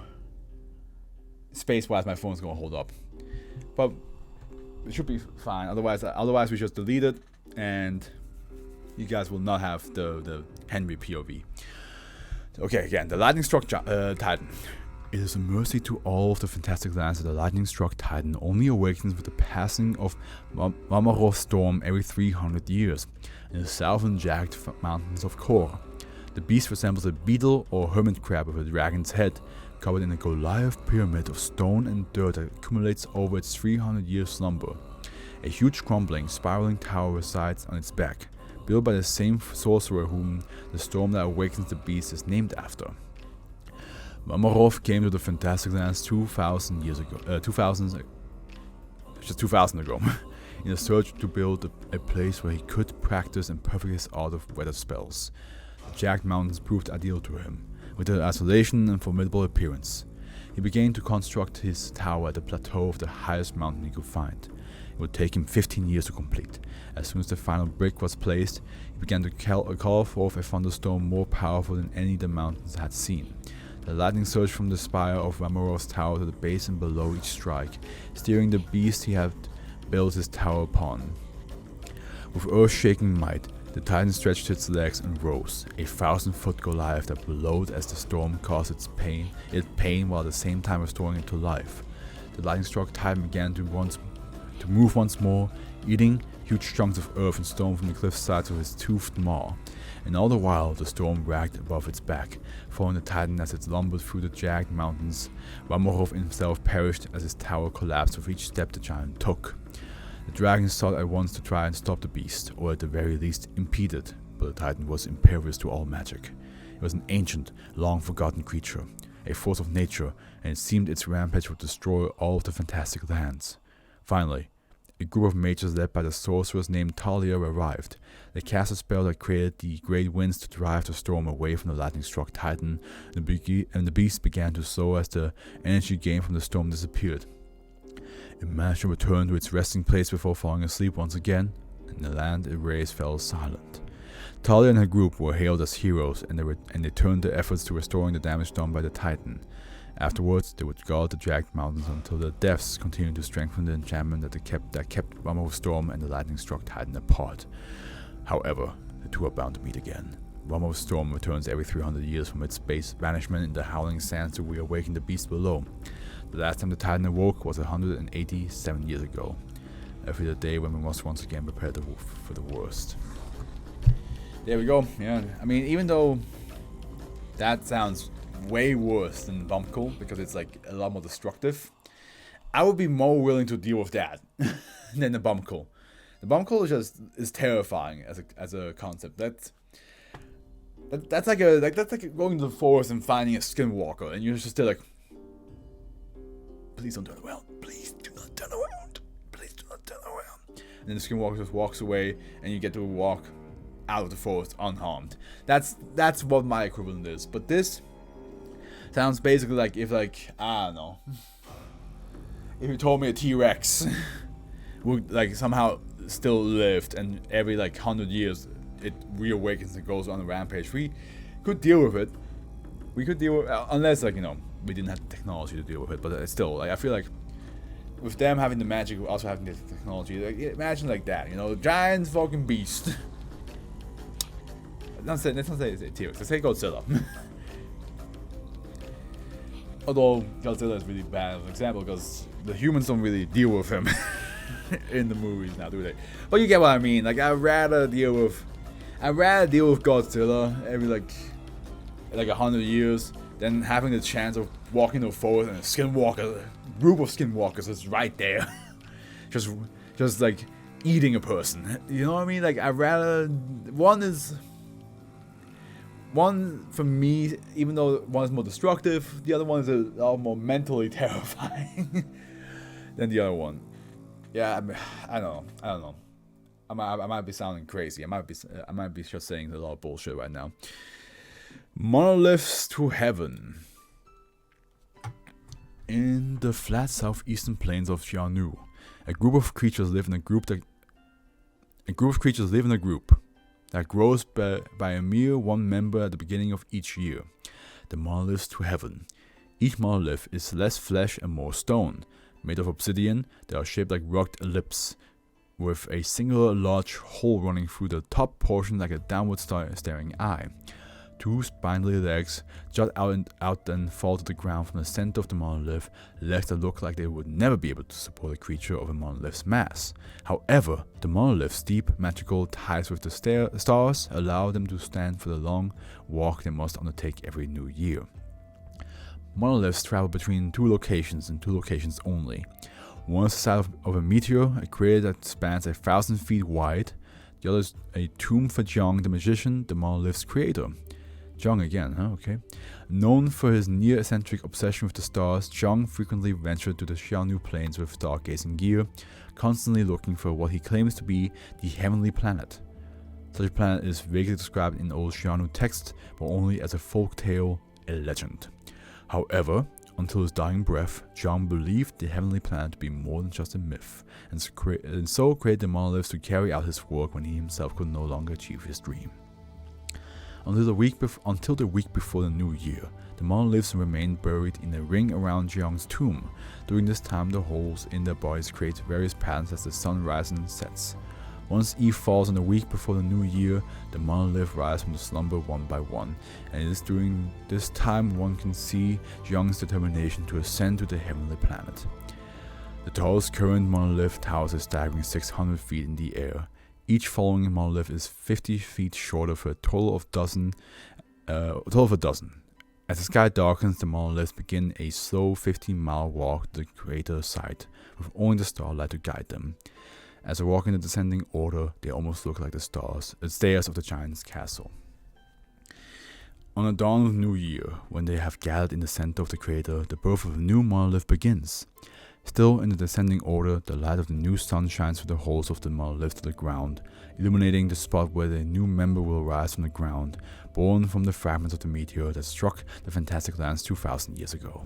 space-wise my phone's going to hold up. But it should be fine. Otherwise we just delete it, and you guys will not have the Henry POV. Okay, again, the lightning struck Titan. It is a mercy to all of the fantastic lands that the lightning struck Titan only awakens with the passing of Mamarov's storm every 300 years in the southern jagged mountains of Kor. The beast resembles a beetle or hermit crab with a dragon's head, covered in a Goliath pyramid of stone and dirt that accumulates over its 300-year slumber. A huge crumbling, spiraling tower resides on its back, built by the same sorcerer whom the storm that awakens the beast is named after. Mamarov came to the fantastic lands 2,000 ago, in a search to build a place where he could practice and perfect his art of weather spells. The jagged mountains proved ideal to him, with their isolation and formidable appearance. He began to construct his tower at the plateau of the highest mountain he could find. It would take him 15 years to complete. As soon as the final brick was placed, he began to call forth a thunderstorm more powerful than any the mountains had seen. The lightning surged from the spire of Mamarov's tower to the base and below each strike, steering the beast he had built his tower upon. With earth-shaking might, the Titan stretched its legs and rose, a 1,000-foot Goliath that bellowed as the storm caused it pain while at the same time restoring it to life. The lightning-struck Titan began to once to move once more, eating huge chunks of earth and stone from the cliffsides with his toothed maw. And all the while, the storm ragged above its back, following the Titan as it lumbered through the jagged mountains. Vamohov himself perished as his tower collapsed with each step the giant took. The dragon sought at once to try and stop the beast, or at the very least impede it, but the Titan was impervious to all magic. It was an ancient, long-forgotten creature, a force of nature, and it seemed its rampage would destroy all of the fantastic lands. Finally, a group of mages led by the sorceress named Talia arrived. They cast a spell that created the great winds to drive the storm away from the lightning-struck Titan, and the beast began to slow as the energy gained from the storm disappeared. It managed to return to its resting place before falling asleep once again, and the land it raised fell silent. Talia and her group were hailed as heroes, and they turned their efforts to restoring the damage done by the Titan. Afterwards, they would guard the jagged mountains until the deaths continued to strengthen the enchantment that kept Vamohov's storm and the lightning-struck Titan apart. However, the two are bound to meet again. Vamohov's storm returns every 300 years from its base banishment in the howling sands to reawaken the beast below. The last time the Titan awoke was 187 years ago. Every day when we must once again prepare for the worst. There we go. Yeah, I mean, even though that sounds way worse than Bumpkles because it's like a lot more destructive, I would be more willing to deal with that than the Bumpkles. The Bumpkles is terrifying as a concept. That's like going to the forest and finding a skinwalker, and you're just still like, please don't turn around. Please do not turn around. Please do not turn around. And then the skinwalker just walks away, and you get to walk out of the forest unharmed. That's what my equivalent is. But this sounds basically like if, like, I don't know, if you told me a T-Rex would like somehow still lived, and every like 100 years it reawakens and goes on a rampage. We could deal with it. We could deal with, unless, like, you know, we didn't have the technology to deal with it. But still, like, I feel like with them having the magic, we also having the technology. Like, imagine like that, you know, giant fucking beast. Let's not say it's a T-Rex. Let's say Godzilla. Although Godzilla is really bad as an example because the humans don't really deal with him in the movies now, do they? But you get what I mean. Like, I'd rather deal with Godzilla every like 100 years than having the chance of walking to a forest and a group of skinwalkers is right there, just like eating a person. You know what I mean? Like, I'd rather one for me, even though one is more destructive, the other one is a lot more mentally terrifying than the other one. Yeah, I don't know. I might be sounding crazy. I might be just saying a lot of bullshit right now. Monoliths to heaven. In the flat southeastern plains of Xianu, a group of creatures live in a group that grows by a mere one member at the beginning of each year. The monoliths to heaven. Each monolith is less flesh and more stone. Made of obsidian, they are shaped like rugged ellipses, with a singular large hole running through the top portion like a downward staring eye. Two spindly legs jut out and fall to the ground from the center of the monolith, legs that look like they would never be able to support a creature of a monolith's mass. However, the monolith's deep magical ties with the stars allow them to stand for the long walk they must undertake every new year. Monoliths travel between two locations and two locations only. One is the side of a meteor, a crater that spans 1,000 feet wide. The other is a tomb for Jonny the magician, the monolith's creator. Jonny again, huh? Okay. Known for his near-eccentric obsession with the stars, Jonny frequently ventured to the Xianu plains with stargazing gear, constantly looking for what he claims to be the heavenly planet. Such a planet is vaguely described in old Xianu texts, but only as a folk tale, a legend. However, until his dying breath, Jonny believed the heavenly planet to be more than just a myth, and so created the monoliths to carry out his work when he himself could no longer achieve his dream. Until the week before the new year, the monoliths remained buried in a ring around Jonny's tomb. During this time, the holes in their bodies create various patterns as the sun rises and sets. Once eve falls on the week before the new year, the monolith rise from the slumber one by one, and it is during this time one can see Jonny's determination to ascend to the heavenly planet. The tallest current monolith towers a staggering 600 feet in the air. Each following monolith is 50 feet shorter for a total of a dozen. As the sky darkens, the monoliths begin a slow 15-mile walk to the crater site, with only the starlight to guide them. As they walk in the descending order, they almost look like the stairs of the giant's castle. On the dawn of the new year, when they have gathered in the center of the crater, the birth of a new monolith begins. Still in the descending order, the light of the new sun shines through the holes of the monolith to the ground, illuminating the spot where the new member will rise from the ground, born from the fragments of the meteor that struck the fantastic lands 2,000 years ago.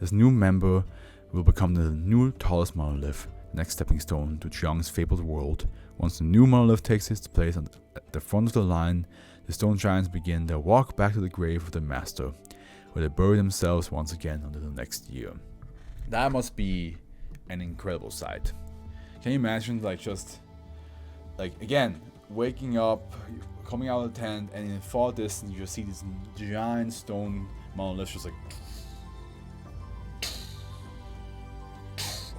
This new member will become the new tallest monolith, the next stepping stone to Jiang's fabled world. Once the new monolith takes its place at the front of the line, the stone giants begin their walk back to the grave of the master, where they bury themselves once again until the next year. That must be an incredible sight. Can you imagine, again, waking up, coming out of the tent, and in the far distance you just see these giant stone monoliths just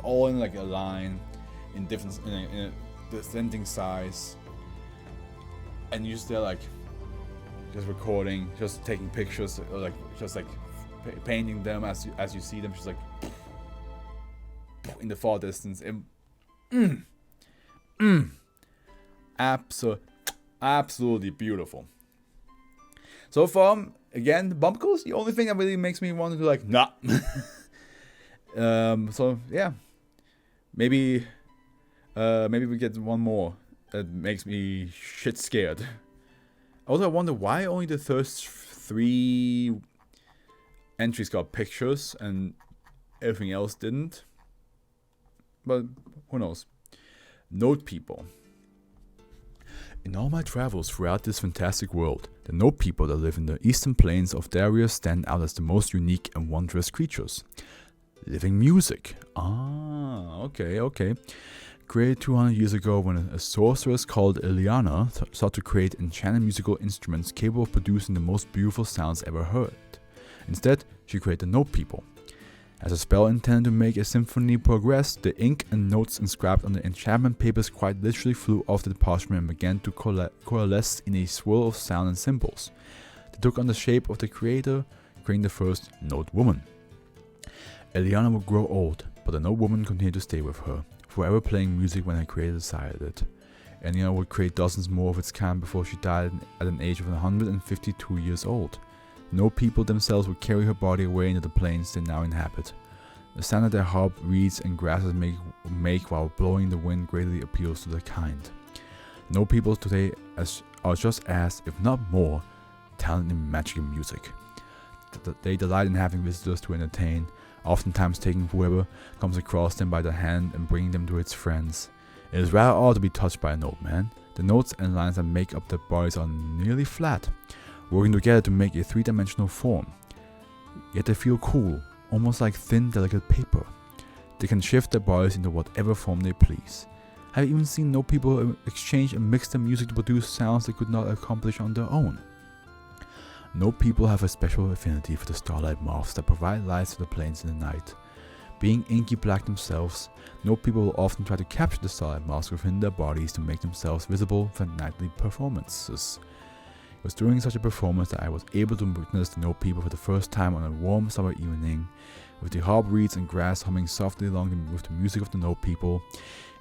all in a line, in a descending size, and you're just there just recording, just taking pictures, or painting them as you see them, just in the far distance. Absolutely beautiful. So far, again, the Bumpkles, the only thing that really makes me want to nah. So yeah, maybe we get one more that makes me shit scared. Also, I wonder why only the first 3 entries got pictures and everything else didn't. But who knows? Note people. In all my travels throughout this fantastic world, the Note people that live in the eastern plains of Darius stand out as the most unique and wondrous creatures. Living music. Okay. Created 200 years ago when a sorceress called Eliana sought to create enchanted musical instruments capable of producing the most beautiful sounds ever heard. Instead, she created the Note people. As a spell intended to make a symphony progress, the ink and notes inscribed on the enchantment papers quite literally flew off the parchment and began to coalesce in a swirl of sound and symbols. They took on the shape of the creator, creating the first Note woman. Eliana would grow old, but the Note woman continued to stay with her, forever playing music when her creator decided it. Eliana would create dozens more of its kind before she died at an age of 152 years old. No people themselves would carry her body away into the plains they now inhabit. The sound that their harp, reeds, and grasses make while blowing the wind greatly appeals to the kind. No people today are just as, if not more, talented in magic and music. They delight in having visitors to entertain, oftentimes taking whoever comes across them by the hand and bringing them to its friends. It is rather odd to be touched by a Note man. The notes and lines that make up their bodies are nearly flat, working together to make a 3-dimensional form. Yet they feel cool, almost like thin, delicate paper. They can shift their bodies into whatever form they please. Have you even seen Note people exchange and mix their music to produce sounds they could not accomplish on their own? Note people have a special affinity for the starlight moths that provide light to the plains in the night. Being inky black themselves, Note people will often try to capture the starlight moths within their bodies to make themselves visible for nightly performances. It was during such a performance that I was able to witness the Note people for the first time on a warm summer evening, with the harp reeds and grass humming softly along with the music of the Note people.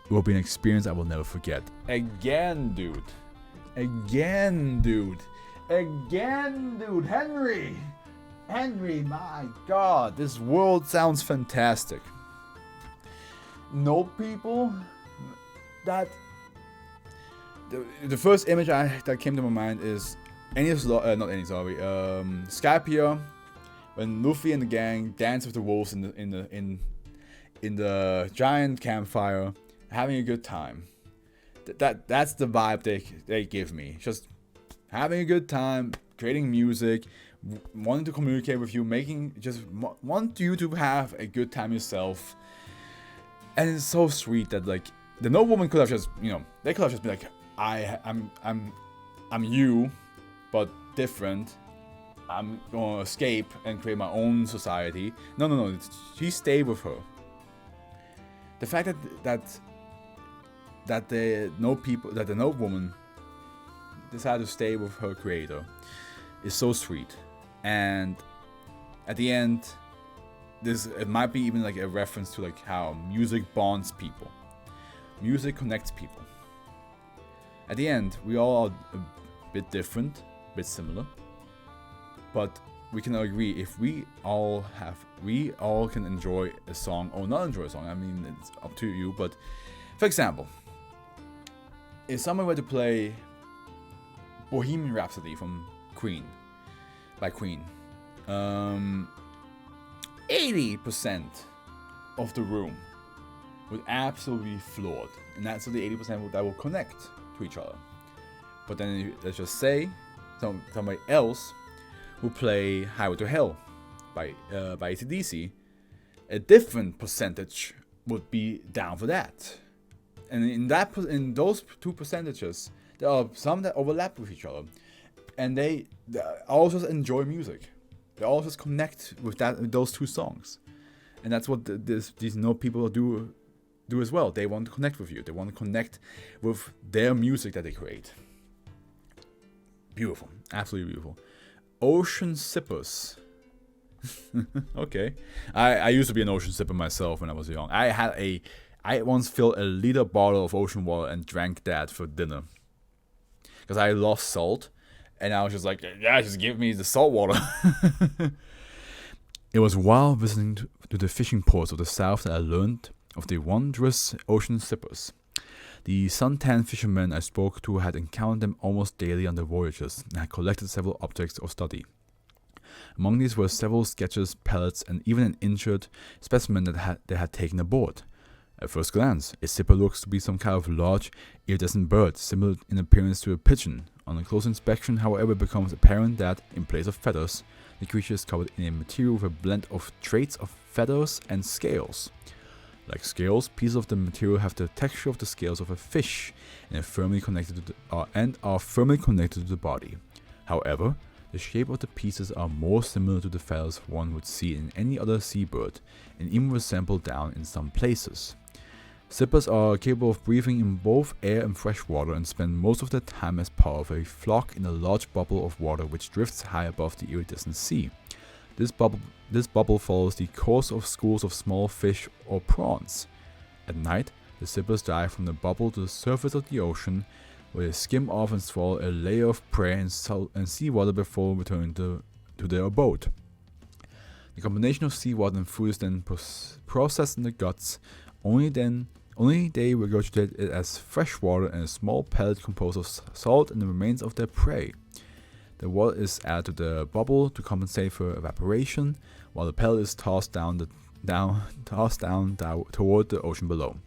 It will be an experience I will never forget. Again, dude. Henry, my god, this world sounds fantastic. Note people, that the first image that came to my mind is Skypiea, when Luffy and the gang dance with the wolves in the giant campfire, having a good time. That's the vibe they give me. Just having a good time, creating music, wanting to communicate with you, want you to have a good time yourself. And it's so sweet that the Note woman could have just, they could have just been like, I'm you, but different. I'm gonna escape and create my own society. No. She stayed with her. the fact that the node woman decided to stay with her creator is so sweet. And at the end, it might be even like a reference to like how music bonds people. Music connects people. At the end, we all are a bit different, a bit similar, but we can agree if we all can enjoy a song or not enjoy a song. I mean, it's up to you. But for example, if someone were to play Bohemian Rhapsody from Queen, 80% of the room would absolutely be floored, and that's the 80% that will connect to each other. But then let's just say somebody else will play Highway to Hell by AC/DC, a different percentage would be down for that. And in those two percentages, there are some that overlap with each other, and they all just enjoy music. They all just connect with those two songs, and that's what these people do as well. They want to connect with you. They want to connect with their music that they create. Beautiful, absolutely beautiful. Ocean sippers. Okay, I used to be an ocean sipper myself when I was young. I once filled a liter bottle of ocean water and drank that for dinner because I love salt, and I was just like, yeah, just give me the salt water. It was while visiting to the fishing ports of the south that I learned of the wondrous ocean sippers. The suntan fishermen I spoke to had encountered them almost daily on their voyages and had collected several objects of study. Among these were several sketches, pellets, and even an injured specimen that they had taken aboard. At first glance, a sipper looks to be some kind of large, iridescent bird, similar in appearance to a pigeon. On a close inspection, however, it becomes apparent that, in place of feathers, the creature is covered in a material with a blend of traits of feathers and scales. Like scales, pieces of the material have the texture of the scales of a fish and are firmly connected to the body. However, the shape of the pieces are more similar to the feathers one would see in any other seabird, and even resemble down in some places. Sippers are capable of breathing in both air and fresh water and spend most of their time as part of a flock in a large bubble of water which drifts high above the iridescent sea. This bubble follows the course of schools of small fish or prawns. At night, the sippers dive from the bubble to the surface of the ocean, where they skim off and swallow a layer of prey and seawater before returning to their abode. The combination of seawater and food is then processed in the guts. Only they regurgitate it as fresh water and a small pellet composed of salt and the remains of their prey. The water is added to the bubble to compensate for evaporation, while the pellet is tossed down toward the ocean below.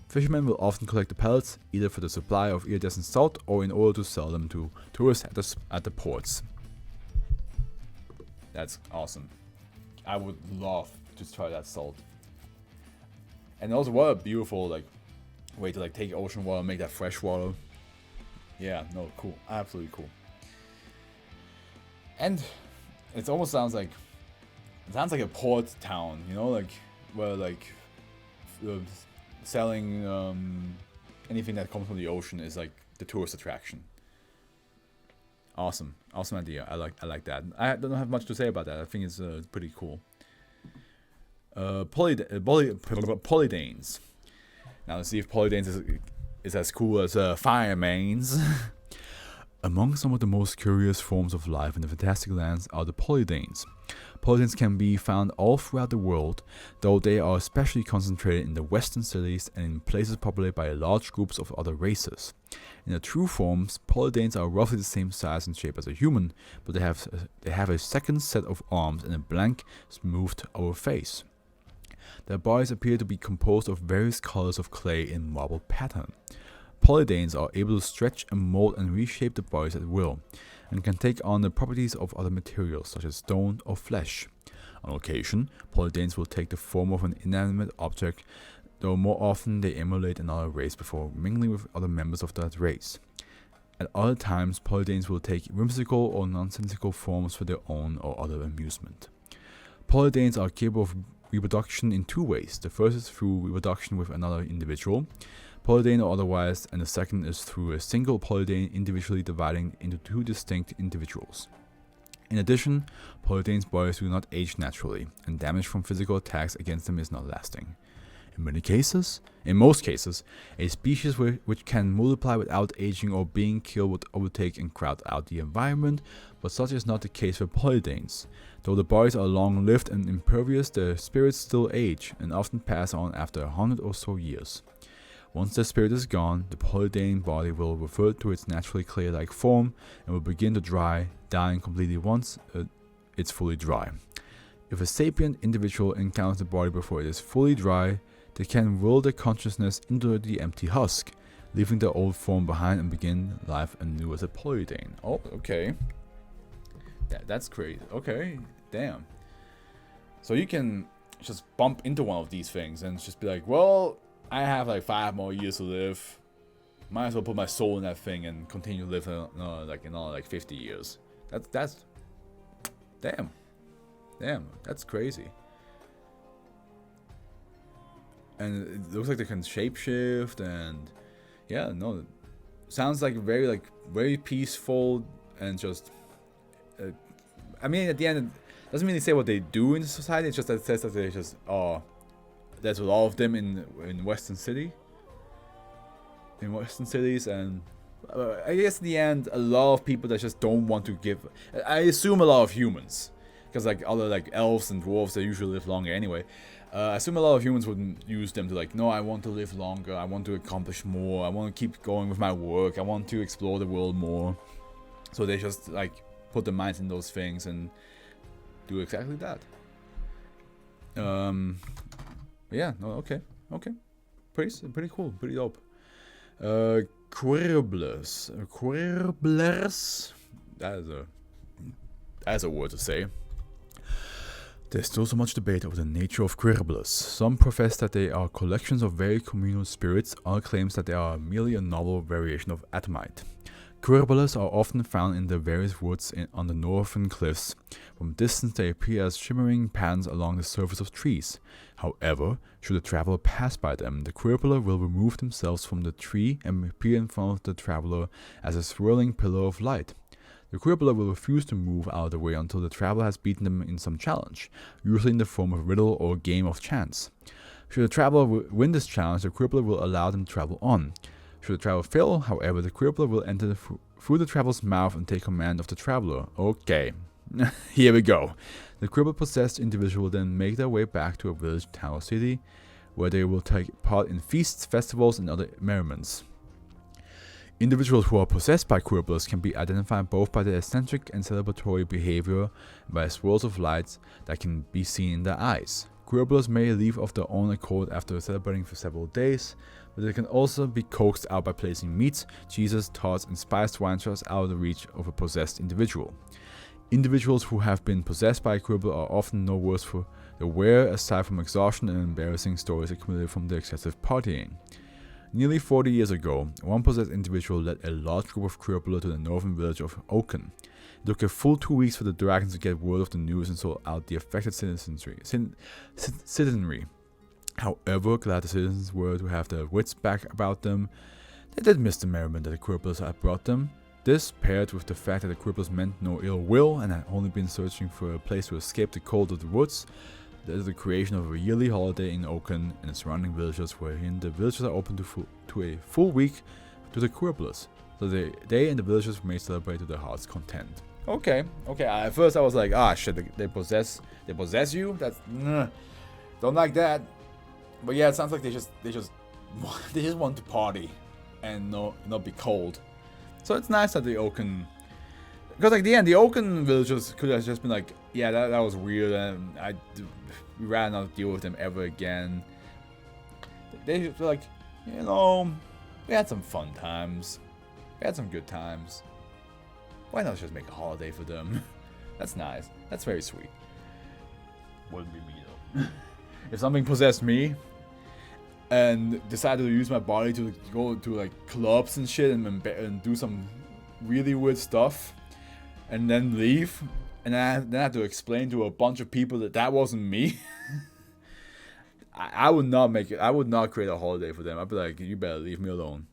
Fishermen will often collect the pellets either for the supply of iridescent salt or in order to sell them to tourists at the ports. That's awesome. I would love to try that salt. And also, what a beautiful way to take ocean water and make that fresh water. Yeah, no, cool, absolutely cool. And it almost sounds like a port town, where selling anything that comes from the ocean is like the tourist attraction. Awesome idea. I like that. I don't have much to say about that. I think it's pretty cool. Polydanes. Now let's see if Polydanes is as cool as Firemanes. Among some of the most curious forms of life in the fantastic lands are the Polydanes. Polydanes can be found all throughout the world, though they are especially concentrated in the western cities and in places populated by large groups of other races. In their true forms, Polydanes are roughly the same size and shape as a human, but they have a second set of arms and a blank, smoothed over face. Their bodies appear to be composed of various colors of clay in marble pattern. Polydanes are able to stretch and mold and reshape the bodies at will, and can take on the properties of other materials such as stone or flesh. On occasion, Polydanes will take the form of an inanimate object, though more often they emulate another race before mingling with other members of that race. At other times, Polydanes will take whimsical or nonsensical forms for their own or other amusement. Polydanes are capable of reproduction in two ways. The first is through reproduction with another individual, polydane or otherwise, and the second is through a single polydane individually dividing into two distinct individuals. In addition, polydanes' bodies do not age naturally, and damage from physical attacks against them is not lasting. In most cases, a species which can multiply without aging or being killed would overtake and crowd out the environment, but such is not the case for polydanes. Though the bodies are long-lived and impervious, their spirits still age, and often pass on after 100 or so years. Once the spirit is gone, the polydane body will revert to its naturally clay-like form and will begin to dry, dying completely once it's fully dry. If a sapient individual encounters the body before it is fully dry, they can will their consciousness into the empty husk, leaving their old form behind and begin life anew as a polydane. Oh, okay. That's crazy. Okay, damn. So you can just bump into one of these things and just be like, well, I have like 5 more years to live. Might as well put my soul in that thing and continue living another 50 years. That's damn, that's crazy. And it looks like they can shapeshift, and yeah, no, sounds like very peaceful and just. I mean, at the end, it doesn't really say what they do in society. It's just that it says that they just there's a lot of them in Western cities, and I guess in the end, a lot of people that just don't want to give. I assume a lot of humans, because like other like elves and dwarves, they usually live longer anyway. I assume a lot of humans wouldn't use them to like, no, I want to live longer, I want to accomplish more, I want to keep going with my work, I want to explore the world more. So they just like put their minds in those things and do exactly that. Yeah, no, okay, pretty cool, pretty dope. Quirblers, that's a word to say. There's still so much debate over the nature of quirblers. Some profess that they are collections of very communal spirits, others claims that they are merely a novel variation of atomite. Quirblers are often found in the various woods on the northern cliffs. From a distance they appear as shimmering patterns along the surface of trees. However, should a traveler pass by them, the quirbler will remove themselves from the tree and appear in front of the traveler as a swirling pillar of light. The quirbler will refuse to move out of the way until the traveler has beaten them in some challenge, usually in the form of a riddle or game of chance. Should the traveler win this challenge, the quirbler will allow them to travel on. Should the traveler fail, however, the quirbler will enter through the traveler's mouth and take command of the traveler. Okay, here we go. The quirbler-possessed individual will then make their way back to a village, town, or city, where they will take part in feasts, festivals, and other merriments. Individuals who are possessed by quirblers can be identified both by their eccentric and celebratory behavior and by swirls of lights that can be seen in their eyes. Quirblers may leave of their own accord after celebrating for several days, but they can also be coaxed out by placing meats, cheeses, tarts, and spiced wine shots out of the reach of a possessed individual. Individuals who have been possessed by a quirbler are often no worse for the wear aside from exhaustion and embarrassing stories accumulated from their excessive partying. Nearly 40 years ago, one possessed individual led a large group of quirblers to the northern village of Oaken. It took a full 2 weeks for the dragons to get word of the news and sort out the affected citizenry. However, glad the citizens were to have their wits back about them, they did miss the merriment that the quirblers had brought them. This, paired with the fact that the quirblers meant no ill will and had only been searching for a place to escape the cold of the woods, led to the creation of a yearly holiday in Oaken and the surrounding villages, wherein the villages are open to a full week to the quirblers, so they and the villagers may celebrate to their heart's content. Okay. At first I was like, shit, they possess you. That's don't like that. But yeah, it sounds like they just want to party and not be cold. So it's nice that the Oaken, because like the Oaken villagers could have just been like, yeah, that was weird, and we'd rather not deal with them ever again. They feel like, we had some fun times, we had some good times. Why not just make a holiday for them? That's nice. That's very sweet. Wouldn't be me though. If something possessed me and decided to use my body to go to like clubs and shit and do some really weird stuff and then leave, and then I have to explain to a bunch of people that wasn't me. I would not make it. I would not create a holiday for them. I'd be like, you better leave me alone.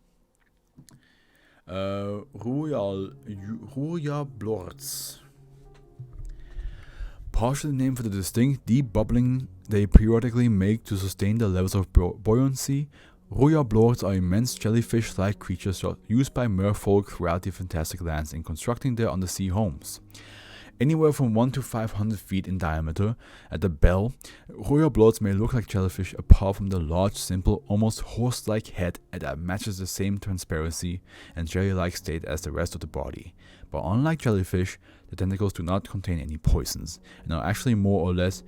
Ruyablords. Partially named for the distinct deep bubbling they periodically make to sustain their levels of buoyancy, Ruyablords are immense jellyfish-like creatures used by merfolk throughout the fantastic lands in constructing their undersea homes. Anywhere from 1 to 500 feet in diameter, at the bell, Ruyablords may look like jellyfish apart from the large, simple, almost horse-like head that matches the same transparency and jelly-like state as the rest of the body. But unlike jellyfish, the tentacles do not contain any poisons, and are actually more or less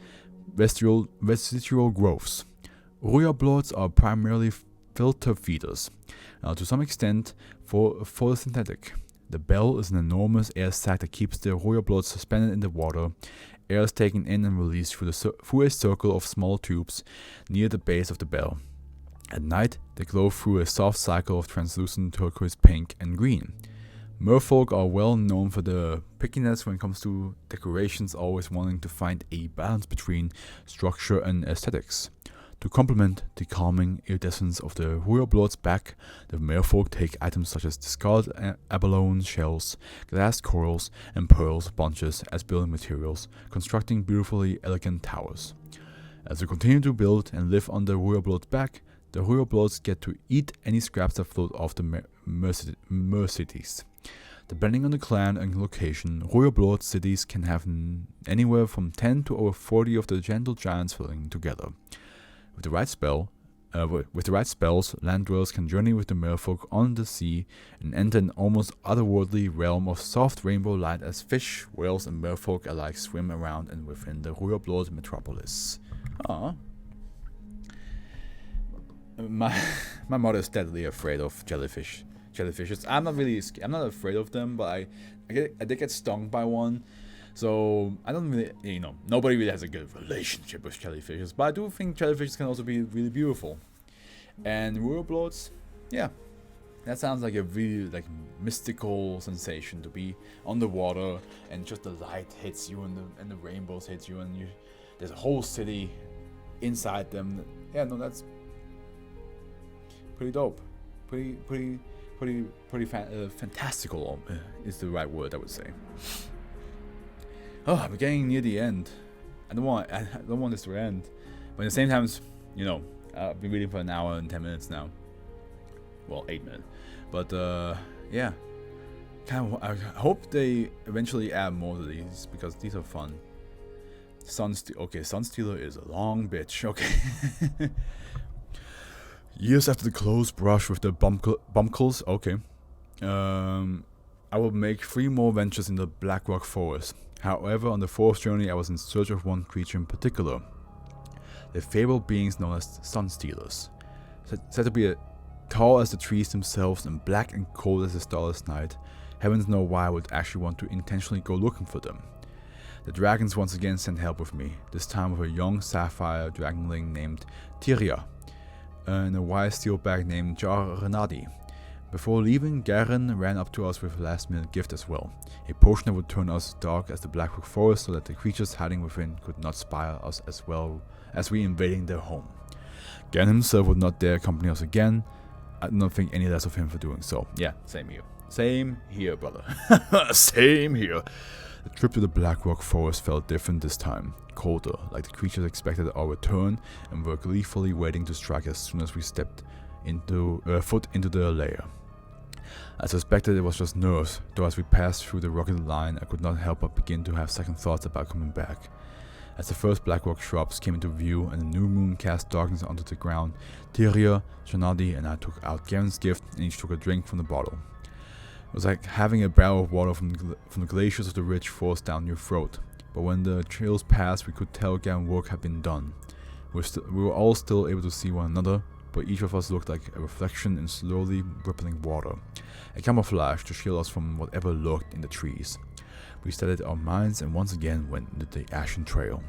vestigial growths. Ruyablords are primarily filter feeders, to some extent photosynthetic. The bell is an enormous air sac that keeps the Ruyablords suspended in the water. Air is taken in and released through a circle of small tubes near the base of the bell. At night, they glow through a soft cycle of translucent turquoise, pink, and green. Merfolk are well known for their pickiness when it comes to decorations, always wanting to find a balance between structure and aesthetics. To complement the calming iridescence of the Ruyablord's back, the merfolk take items such as discarded abalone shells, glass corals, and pearls bunches as building materials, constructing beautifully elegant towers. As they continue to build and live on the Ruyablord's back, the Ruyablords get to eat any scraps that float off the mercities. Depending on the clan and location, Ruyablord cities can have anywhere from 10 to over 40 of the gentle giants filling together. With the right spells, land dwellers can journey with the merfolk on the sea and enter an almost otherworldly realm of soft rainbow light as fish, whales, and merfolk alike swim around and within the Ruyablord metropolis. Aww. My mother is deadly afraid of jellyfishes. I'm not afraid of them, but I did get stung by one. So I don't really, nobody really has a good relationship with jellyfishes, but I do think jellyfishes can also be really beautiful. And Ruyablords, yeah, that sounds like a really mystical sensation to be on the water and just the light hits you and the rainbows hit you and there's a whole city inside them. Yeah, no, that's pretty dope. Pretty fantastical is the right word, I would say. Oh, we're getting near the end. I don't want this to end, but at the same time, I've been reading for an hour and 10 minutes now. Well, 8 minutes, but yeah. I hope they eventually add more to these because these are fun. Sunstealer is a long bitch. Okay. Years after the close brush with the Bumpkles. Okay. I will make 3 more ventures in the Blackrock Forest. However, on the 4th journey, I was in search of one creature in particular. The fabled beings known as Sunstealers. Said to be as tall as the trees themselves and black and cold as the starless night. Heavens know why I would actually want to intentionally go looking for them. The dragons once again sent help with me, this time with a young sapphire dragonling named Tyria, and a wise steelback named Ziira'lasp. Before leaving, Darren ran up to us with a last-minute gift as well, a potion that would turn us dark as the Blackrock Forest so that the creatures hiding within could not spy us as well as we invading their home. Darren himself would not dare accompany us again. I do not think any less of him for doing so. Yeah, same here. Same here, brother. Same here. The trip to the Blackrock Forest felt different this time, colder, like the creatures expected our return and were gleefully waiting to strike as soon as we stepped foot into their lair. I suspected it was just nerves, though as we passed through the rugged line I could not help but begin to have second thoughts about coming back. As the first Blackrock shrubs came into view and the new moon cast darkness onto the ground, Tyria, Shanty, and I took out Garen's gift and each took a drink from the bottle. It was like having a barrel of water from the glaciers of the ridge forced down your throat, but when the trails passed we could tell Garen's work had been done. We were all still able to see one another, but each of us looked like a reflection in slowly rippling water, a camouflage to shield us from whatever lurked in the trees. We steadied our minds and once again went into the ashen trail.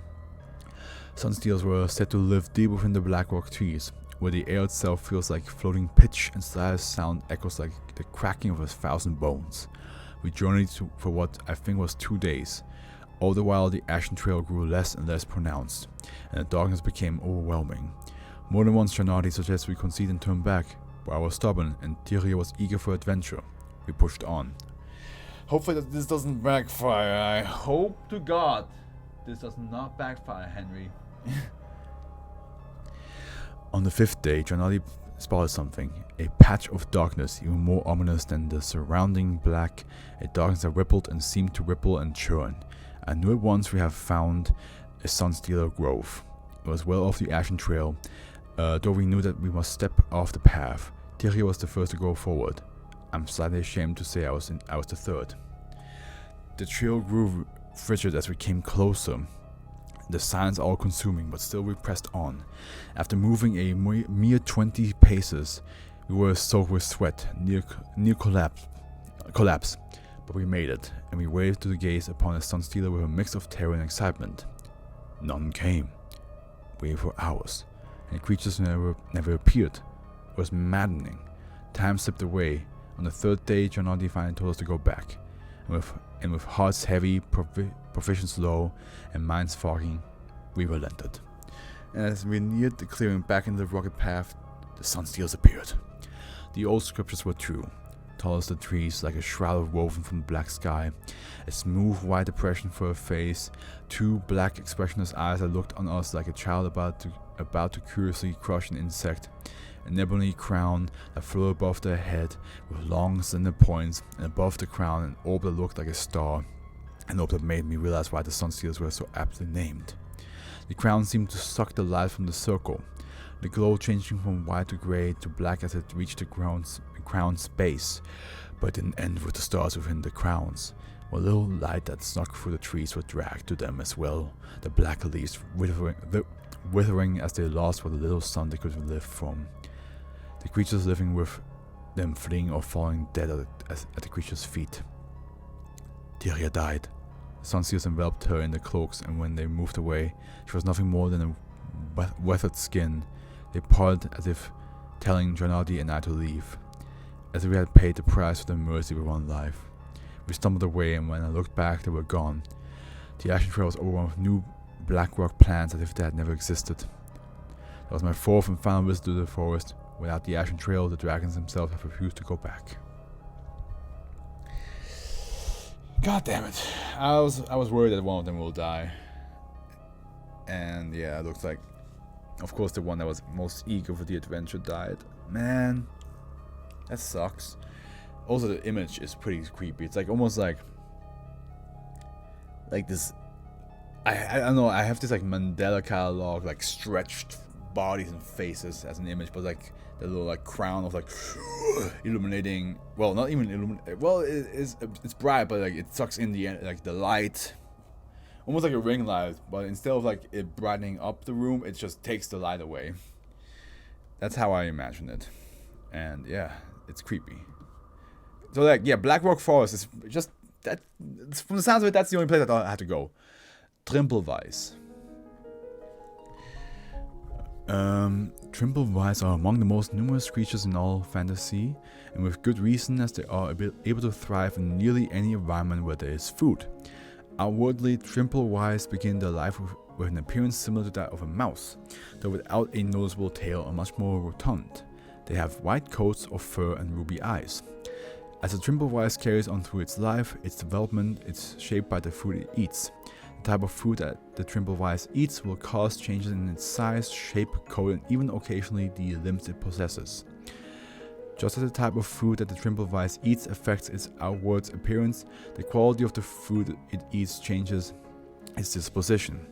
Sunstealers were said to live deep within the Blackrock trees, where the air itself feels like floating pitch and slightest sound echoes like the cracking of 1,000 bones. We journeyed for what I think was 2 days. All the while the ashen trail grew less and less pronounced, and the darkness became overwhelming. More than once Jonny suggested we concede and turn back, but I was stubborn and Dmitriy was eager for adventure. We pushed on. Hopefully that this doesn't backfire. I hope to God this does not backfire, Henry. On the 5th day, Jonny spotted something. A patch of darkness, even more ominous than the surrounding black. A darkness that rippled and seemed to ripple and churn. I knew at once we have found a Sunstealer grove. It was well off the Ashen Trail, though we knew that we must step off the path. Dmitriy was the first to go forward. I'm slightly ashamed to say I was the third. The trail grew frigid as we came closer. The silence all-consuming, but still we pressed on. After moving a mere 20 paces, we were soaked with sweat, near collapse. But we made it, and we waited to gaze upon a Sunstealer with a mix of terror and excitement. None came. Waited for hours, and the creatures never appeared. It was maddening. Time slipped away. On the 3rd day, Jonny finally told us to go back, and with hearts heavy, provisions low, and minds fogging, we relented. And as we neared the clearing back into the rocket path, the Sunstealers appeared. The old scriptures were true. Tall as the trees, like a shroud woven from the black sky, a smooth white depression for a face, 2 black expressionless eyes that looked on us like a child about to curiously crush an insect, an ebony crown that flew above their head with long slender points, and above the crown an orb that looked like a star, an orb that made me realize why the Sunstealers were so aptly named. The crown seemed to suck the light from the circle, the glow changing from white to grey to black as it reached the crown's base, but it didn't end with the stars within the crowns. A little light that snuck through the trees would drag to them as well, the black leaves withering as they lost what little sun they could live from. The creatures living with them fleeing or falling dead at the creature's feet. Dmitriy died. The Sunstealers enveloped her in their cloaks, and when they moved away, she was nothing more than a weathered skin. They parted as if telling Jonny and I to leave, as if we had paid the price for the mercy of one life. We stumbled away, and when I looked back, they were gone. The Ashen Trail was overrun with new black rock plants as if they had never existed. That was my 4th and final visit to the forest. Without the Ashen Trail, the dragons themselves have refused to go back. God damn it. I was worried that one of them will die. And yeah, it looks like, of course, the one that was most eager for the adventure died. Man, that sucks. Also, the image is pretty creepy. It's like almost like this. I don't know. I have this like Mandela catalog, like stretched bodies and faces as an image, but like the little like crown of like illuminating. Well, not even illuminate. Well, it's bright, but like it sucks in the like the light, almost like a ring light. But instead of like it brightening up the room, it just takes the light away. That's how I imagine it, and yeah, it's creepy. So like yeah, Blackrock Forest is just that. From the sounds of it, that's the only place I thought I had to go. Trimplewise. Trimplewise are among the most numerous creatures in all fantasy, and with good reason, as they are able to thrive in nearly any environment where there is food. Outwardly, Trimplewise begin their life with an appearance similar to that of a mouse, though without a noticeable tail and much more rotund. They have white coats of fur and ruby eyes. As the Trimplewise carries on through its life, its development is shaped by the food it eats. The type of food that the Trimplewise eats will cause changes in its size, shape, coat, and even occasionally the limbs it possesses. Just as the type of food that the Trimplewise eats affects its outward appearance, the quality of the food it eats changes its disposition.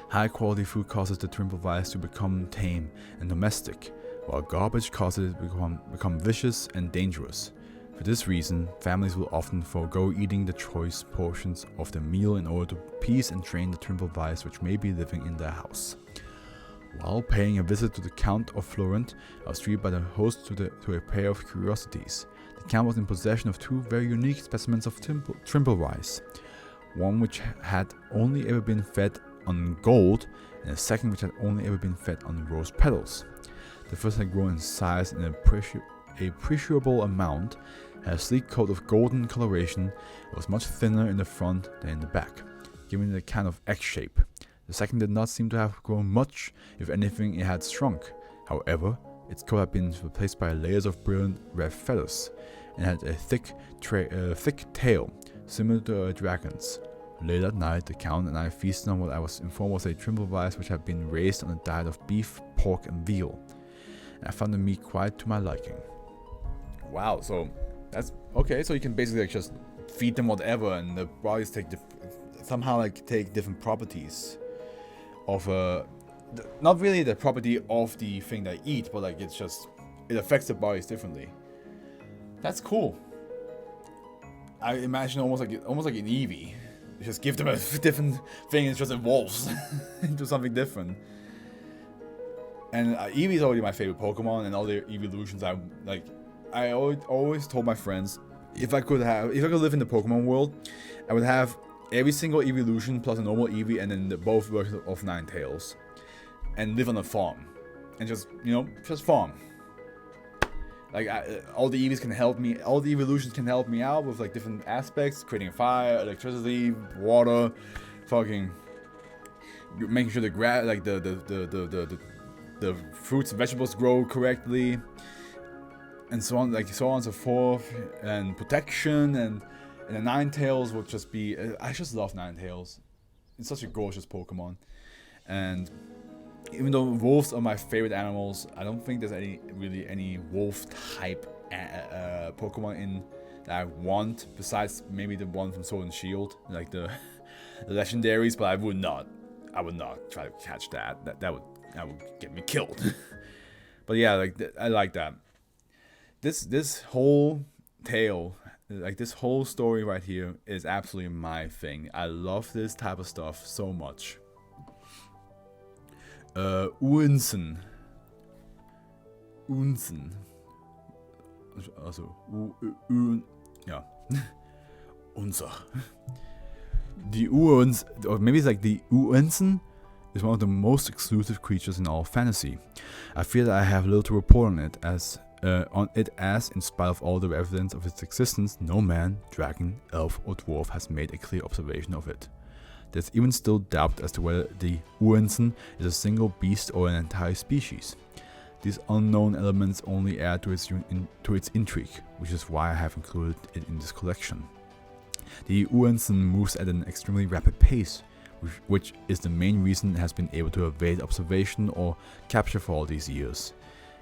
High quality food causes the Trimplewise to become tame and domestic, while garbage causes it to become vicious and dangerous. For this reason, families will often forego eating the choice portions of the meal in order to appease and train the Trimplewise which may be living in their house. While paying a visit to the Count of Florent, I was treated by the host to a pair of curiosities. The Count was in possession of 2 very unique specimens of Trimplewise, one which had only ever been fed on gold, and a second which had only ever been fed on rose petals. The first had grown in size in appreciable amount, had a sleek coat of golden coloration, and was much thinner in the front than in the back, giving it a kind of X shape. The second did not seem to have grown much. If anything, it had shrunk. However, its coat had been replaced by layers of brilliant red feathers, and had a thick tail, similar to a dragon's. Late at night, the Count and I feasted on what I was informed was a trimble rice which had been raised on a diet of beef, pork, and veal. And I found the meat quite to my liking. Wow, so that's okay. So you can basically like just feed them whatever, and the bodies take somehow like take different properties of not really the property of the thing they eat, but like it's just it affects the bodies differently. That's cool. I imagine almost like an Eevee. You just give them a different thing, and it just evolves into something different. And Eevee is already my favorite Pokemon, and all the evolutions I like. I always told my friends if I could live in the Pokemon world, I would have every single evolution plus a normal Eevee, and then both versions of Ninetales, and live on a farm, and just farm. Like all the Eevees can help me. All the evolutions can help me out with like different aspects, creating fire, electricity, water, fucking making sure the grass, like the fruits and vegetables grow correctly, and so on and so forth, and protection, and the Ninetales would just be. I just love Ninetales. It's such a gorgeous Pokemon, and even though wolves are my favorite animals, I don't think there's any wolf type Pokemon in that I want, besides maybe the one from Sword and Shield, like the legendaries. But I would not try to catch that. That would get me killed. But yeah, like I like that. This whole tale, like this whole story right here, is absolutely my thing. I love this type of stuff so much. Unsen. Also, yeah. Unser. The Uons, or maybe it's like the Uensen, is one of the most exclusive creatures in all fantasy. I feel that I have little to report on it, as in spite of all the evidence of its existence, no man, dragon, elf, or dwarf has made a clear observation of it. There's even still doubt as to whether the Uensen is a single beast or an entire species. These unknown elements only add to its intrigue, which is why I have included it in this collection. The Uensen moves at an extremely rapid pace, which is the main reason it has been able to evade observation or capture for all these years.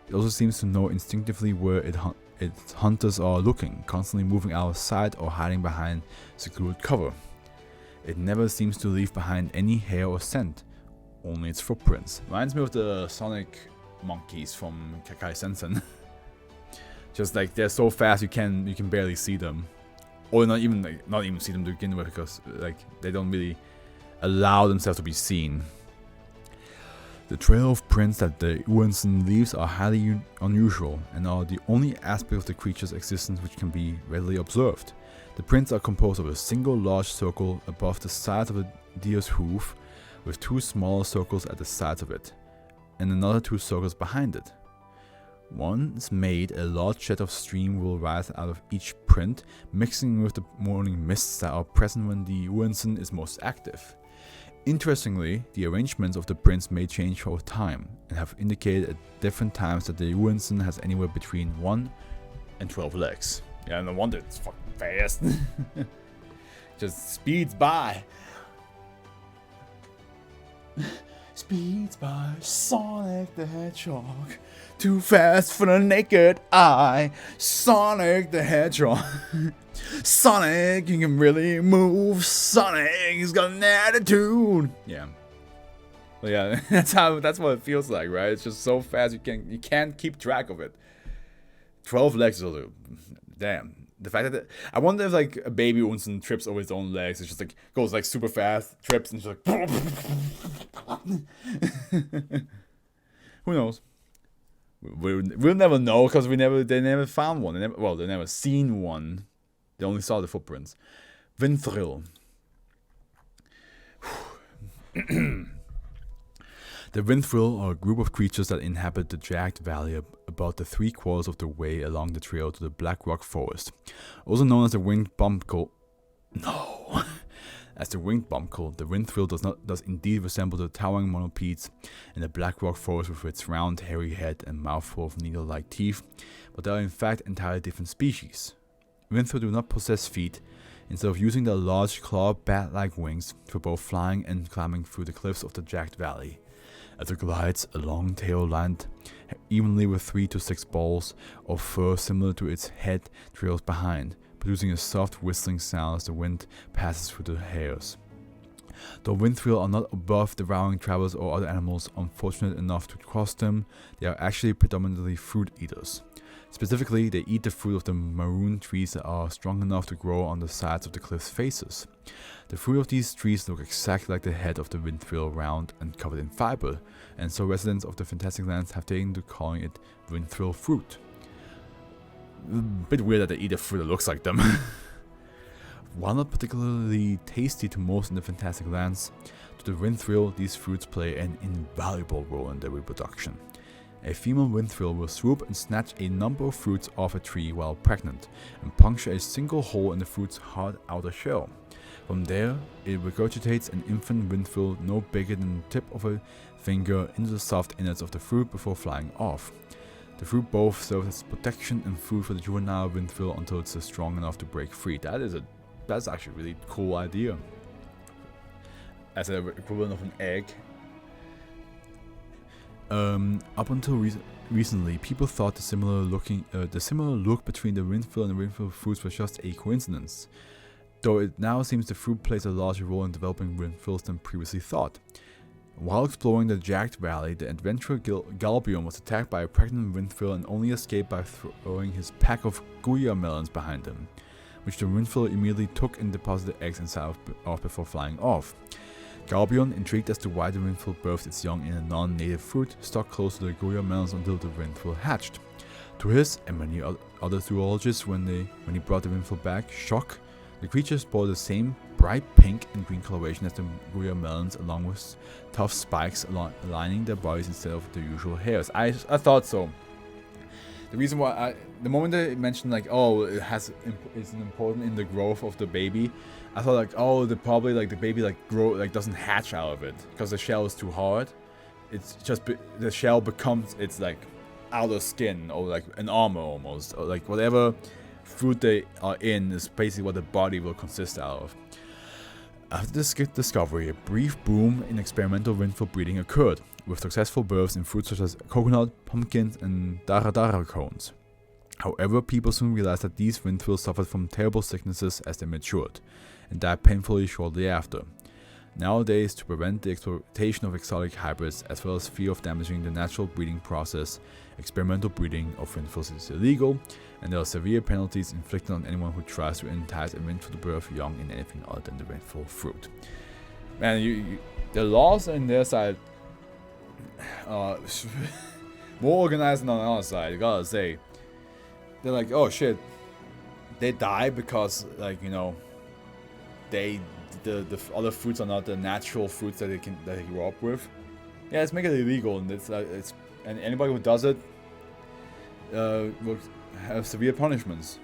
It also seems to know instinctively where its hunters are looking, constantly moving out of sight or hiding behind secluded cover. It never seems to leave behind any hair or scent, only its footprints. Reminds me of the Sonic monkeys from Kakai Sensen. Just like they're so fast you can barely see them, or not even see them to begin with, because like they don't really allow themselves to be seen. The trail of prints that the Uensen leaves are highly unusual and are the only aspect of the creature's existence which can be readily observed. The prints are composed of a single large circle above the sides of a deer's hoof, with two smaller circles at the sides of it, and another two circles behind it. Once made, a large jet of steam will rise out of each print, mixing with the morning mists that are present when the Uensen is most active. Interestingly, the arrangements of the prints may change over time, and have indicated at different times that the Uensen has anywhere between 1 and 12 legs. Yeah, no wonder it's fucking fast. Just speeds by. Speeds by Sonic the Hedgehog. Too fast for the naked eye. Sonic the Hedgehog. Sonic, you can really move. Sonic, he's got an attitude. Yeah. But yeah, that's what it feels like, right? It's just so fast you can't keep track of it. 12 legs is also, damn. The fact that I wonder if like a baby Unsen trips over its own legs. It's just like goes like super fast, trips, and just like who knows? We'll never know, because they never found one. They never seen one. They only saw the footprints. Venthril. The Venthril are a group of creatures that inhabit the jagged valley about the 3/4 of the way along the trail to the Black Rock Forest, also known as the winged Bumpkles. No, As the winged bumpkle, the windthrill does indeed resemble the towering monopeds in the Blackrock Forest with its round, hairy head and mouthful of needle-like teeth, but they are in fact entirely different species. Windthrill do not possess feet, instead of using their large claw bat-like wings for both flying and climbing through the cliffs of the jagged valley. As it glides, a long tail lined evenly with 3 to 6 balls of fur similar to its head trails behind, producing a soft whistling sound as the wind passes through the hairs. Though windthrill are not above devouring travelers or other animals unfortunate enough to cross them, they are actually predominantly fruit eaters. Specifically, they eat the fruit of the maroon trees that are strong enough to grow on the sides of the cliff's faces. The fruit of these trees look exactly like the head of the windthrill, round and covered in fiber, and so residents of the Fantastic Lands have taken to calling it windthrill fruit. A bit weird that they eat a fruit that looks like them. While not particularly tasty to most in the Fantastic Lands, to the windthrill these fruits play an invaluable role in their reproduction. A female windthrill will swoop and snatch a number of fruits off a tree while pregnant, and puncture a single hole in the fruit's hard outer shell. From there, it regurgitates an infant windthrill no bigger than the tip of a finger into the soft innards of the fruit before flying off. The fruit both serves as protection and food for the juvenile windthrill until it's strong enough to break free. That's actually a really cool idea. As an equivalent of an egg. Up until recently, people thought the similar look between the windthrill and the windthrill fruits was just a coincidence, though it now seems the fruit plays a larger role in developing windthrills than previously thought. While exploring the jagged valley, the adventurer Galbion was attacked by a pregnant windthrill and only escaped by throwing his pack of guya melons behind him, which the windthrill immediately took and deposited eggs inside of before flying off. Galbion, intrigued as to why the windthrill birthed its young in a non-native fruit, stuck close to the guya melons until the windthrill hatched. To his and many other zoologists, when he brought the windthrill back, shock, the creatures bore the same bright pink and green coloration as the guya melons, along with tough spikes lining their bodies instead of the usual hairs. I thought so. The reason why the moment they mentioned like, oh, it's important in the growth of the baby, I thought like, oh, the baby doesn't hatch out of it because the shell is too hard. It's just the shell becomes its like outer skin or like an armor almost, or like whatever fruit they are in is basically what the body will consist out of. After this discovery, a brief boom in experimental windthrill breeding occurred, with successful births in fruits such as coconut, pumpkins, and daradara cones. However, people soon realized that these windthrills suffered from terrible sicknesses as they matured, and died painfully shortly after. Nowadays, to prevent the exploitation of exotic hybrids, as well as fear of damaging the natural breeding process, experimental breeding of windthrills is illegal, and there are severe penalties inflicted on anyone who tries to entice a windthrill to birth young in anything other than the windthrill fruit. Man, the laws on their side are more organized than on our side, I gotta say. They're like, oh shit, they die because, like, you know, the other fruits are not the natural fruits that they grow up with. Yeah, let's make it illegal, and and anybody who does it will have severe punishments.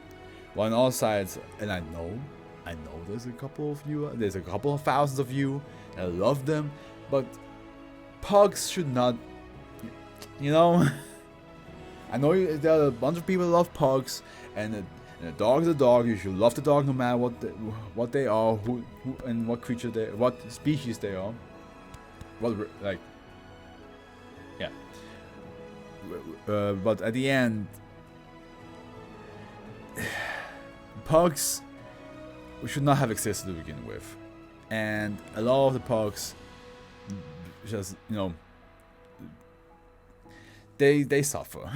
While on all sides, and I know there's a couple of thousands of you, and I love them, but pugs should not, you know. I know there are a bunch of people that love pugs, and a dog is a dog. You should love the dog no matter what they are, who and what creature what species they are. Yeah. But at the end, pugs should not have existed to begin with, and a lot of the pugs just, you know, they suffer.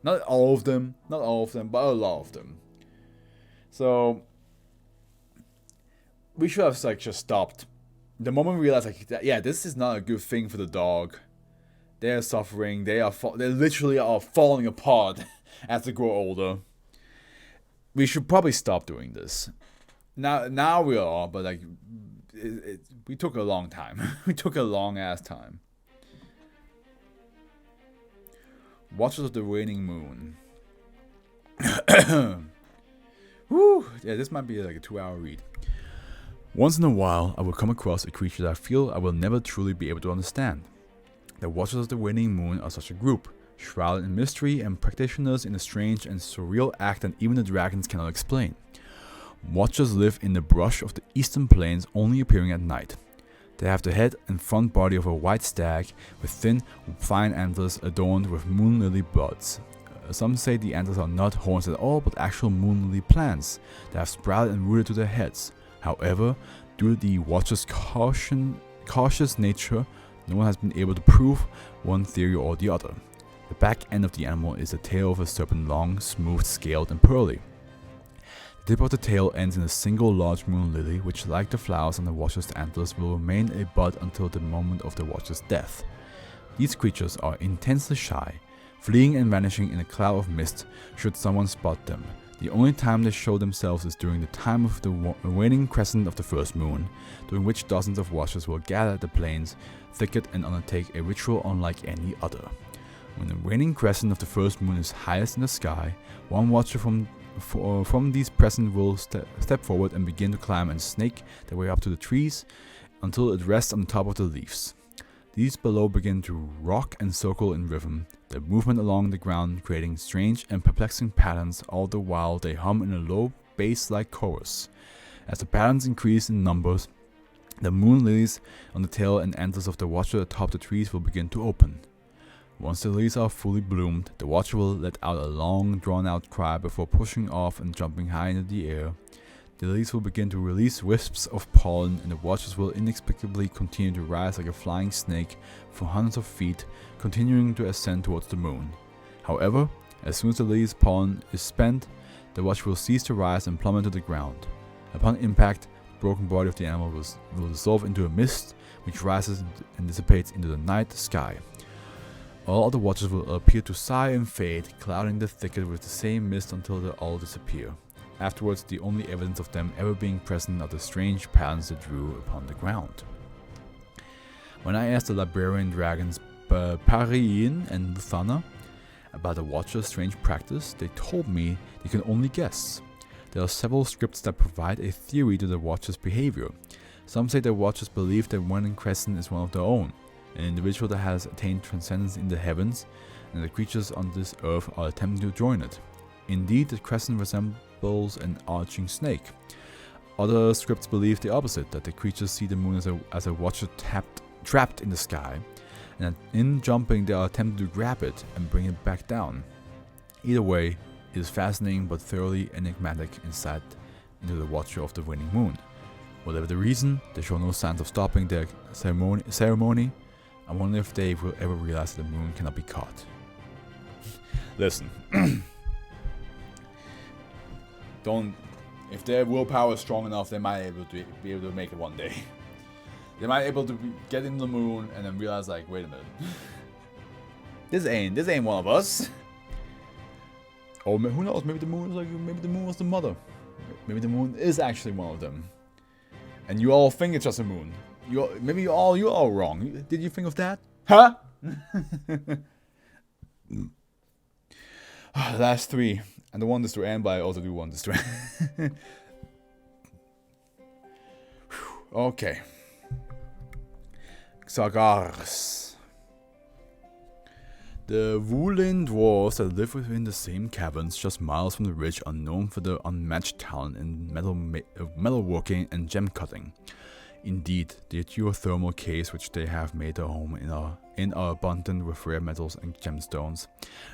Not all of them, but a lot of them. So we should have like just stopped. The moment we realized like that, yeah, this is not a good thing for the dog. They are suffering. They literally are falling apart as they grow older. We should probably stop doing this. Now we are, but like we took a long time. We took a long ass time. Watchers of the Waning Moon. Woo! Yeah, this might be like a 2-hour read. Once in a while, I will come across a creature that I feel I will never truly be able to understand. The Watchers of the Waning Moon are such a group, shrouded in mystery and practitioners in a strange and surreal act that even the dragons cannot explain. Watchers live in the brush of the eastern plains, only appearing at night. They have the head and front body of a white stag, with thin, fine antlers adorned with moon lily buds. Some say the antlers are not horns at all, but actual moon lily plants that have sprouted and rooted to their heads. However, due to the Watchers' cautious nature, no one has been able to prove one theory or the other. The back end of the animal is the tail of a serpent, long, smooth, scaled, and pearly. The tip of the tail ends in a single large moon lily, which, like the flowers on the Watcher's antlers, will remain a bud until the moment of the Watcher's death. These creatures are intensely shy, fleeing and vanishing in a cloud of mist should someone spot them. The only time they show themselves is during the time of the waning crescent of the first moon, during which dozens of Watchers will gather at the plains thicket and undertake a ritual unlike any other. When the waning crescent of the first moon is highest in the sky, one Watcher from these present will step forward and begin to climb and snake their way up to the trees until it rests on the top of the leaves. These below begin to rock and circle in rhythm, their movement along the ground creating strange and perplexing patterns, all the while they hum in a low bass-like chorus. As the patterns increase in numbers, the moon lilies on the tail and antlers of the Watcher atop the trees will begin to open. Once the lilies are fully bloomed, the Watcher will let out a long, drawn-out cry before pushing off and jumping high into the air. The lilies will begin to release wisps of pollen, and the Watchers will inexplicably continue to rise like a flying snake for hundreds of feet, continuing to ascend towards the moon. However, as soon as the lilies' pollen is spent, the Watcher will cease to rise and plummet to the ground. Upon impact, the broken body of the animal will dissolve into a mist, which rises and dissipates into the night sky. All other Watchers will appear to sigh and fade, clouding the thicket with the same mist until they all disappear. Afterwards, the only evidence of them ever being present are the strange patterns they drew upon the ground. When I asked the librarian dragons Pariin and Luthana about the Watcher's strange practice, they told me they can only guess. There are several scripts that provide a theory to the Watcher's behavior. Some say the Watchers believe that Waning Crescent is one of their own, an individual that has attained transcendence in the heavens, and the creatures on this earth are attempting to join it. Indeed, the crescent resembles an arching snake. Other scripts believe the opposite, that the creatures see the moon as a Watcher trapped in the sky, and that in jumping they are attempting to grab it and bring it back down. Either way, it is fascinating but thoroughly enigmatic insight into the Watcher of the Waning Moon. Whatever the reason, they show no signs of stopping their ceremony. I wonder if they will ever realize that the moon cannot be caught. Listen. If their willpower is strong enough, they might be able to make it one day. They might be able to get in the moon and then realize, like, wait a minute. This ain't one of us. Or who knows, maybe the moon was the mother. Maybe the moon is actually one of them. And you all think it's just a moon. Maybe you're all wrong. Did you think of that? Huh? Last three. And I want this to end, but I also do want this to end. Okay. Xargars. The Wulin dwarves that live within the same caverns just miles from the ridge are known for their unmatched talent in metalworking and gem cutting. Indeed, the geothermal caves which they have made their home in are abundant with rare metals and gemstones,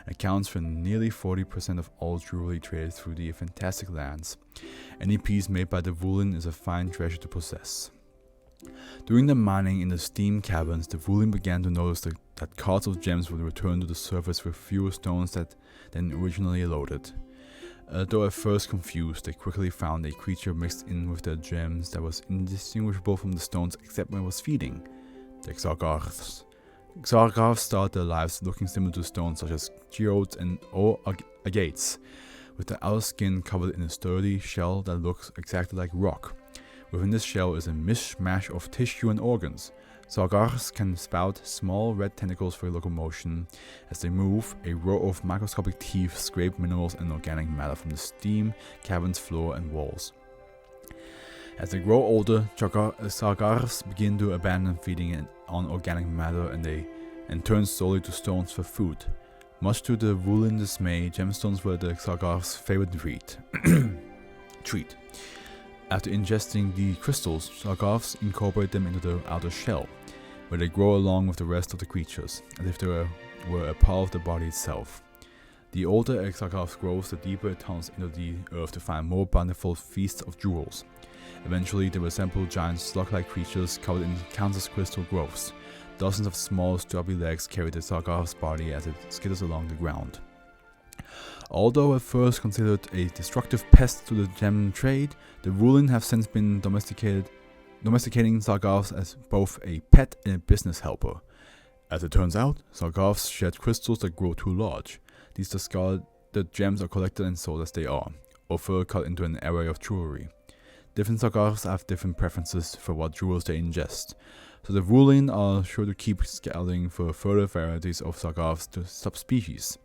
and accounts for nearly 40% of all jewelry traded through the fantastic lands. Any piece made by the Wulin is a fine treasure to possess. During the mining in the steam caverns, the Wulin began to notice that carts of gems would return to the surface with fewer stones than originally loaded. Though at first confused, they quickly found a creature mixed in with their gems that was indistinguishable from the stones except when it was feeding. The Xargars. Xargars start their lives looking similar to stones such as geodes or agates, with the outer skin covered in a sturdy shell that looks exactly like rock. Within this shell is a mishmash of tissue and organs. Xargars can spout small red tentacles for locomotion. As they move, a row of microscopic teeth scrape minerals and organic matter from the steam cavern's floor and walls. As they grow older, Sargars begin to abandon feeding on organic matter and turn slowly to stones for food. Much to the Woolen dismay, gemstones were the Sargars' favorite treat. After ingesting the crystals, Sargars incorporate them into the outer shell, where they grow along with the rest of the creatures, as if they were a part of the body itself. The older a Sargars grows, the deeper it tunnels into the earth to find more bountiful feasts of jewels. Eventually, they resemble giant slug-like creatures covered in countless crystal growths. Dozens of small, stubby legs carry the Sargars' body as it skitters along the ground. Although at first considered a destructive pest to the gem trade, the Woolen have since been domesticating Sargars as both a pet and a business helper. As it turns out, Sargars shed crystals that grow too large. These discarded gems are collected and sold as they are, or further cut into an array of jewelry. Different Sargars have different preferences for what jewels they ingest, so the Woolen are sure to keep scouting for further varieties of Sargars to subspecies.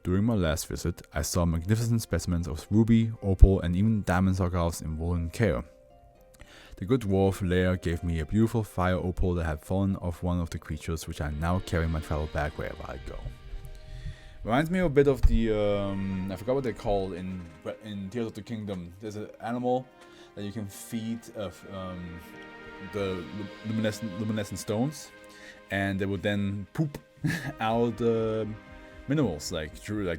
During my last visit, I saw magnificent specimens of ruby, opal, and even diamond Sargars in Woolen care. The good dwarf Lair gave me a beautiful fire opal that had fallen off one of the creatures, which I now carry in my travel bag wherever I go. Reminds me a bit of the I forgot what they're called in Tears of the Kingdom. There's an animal that you can feed the luminescent stones, and they would then poop out the minerals like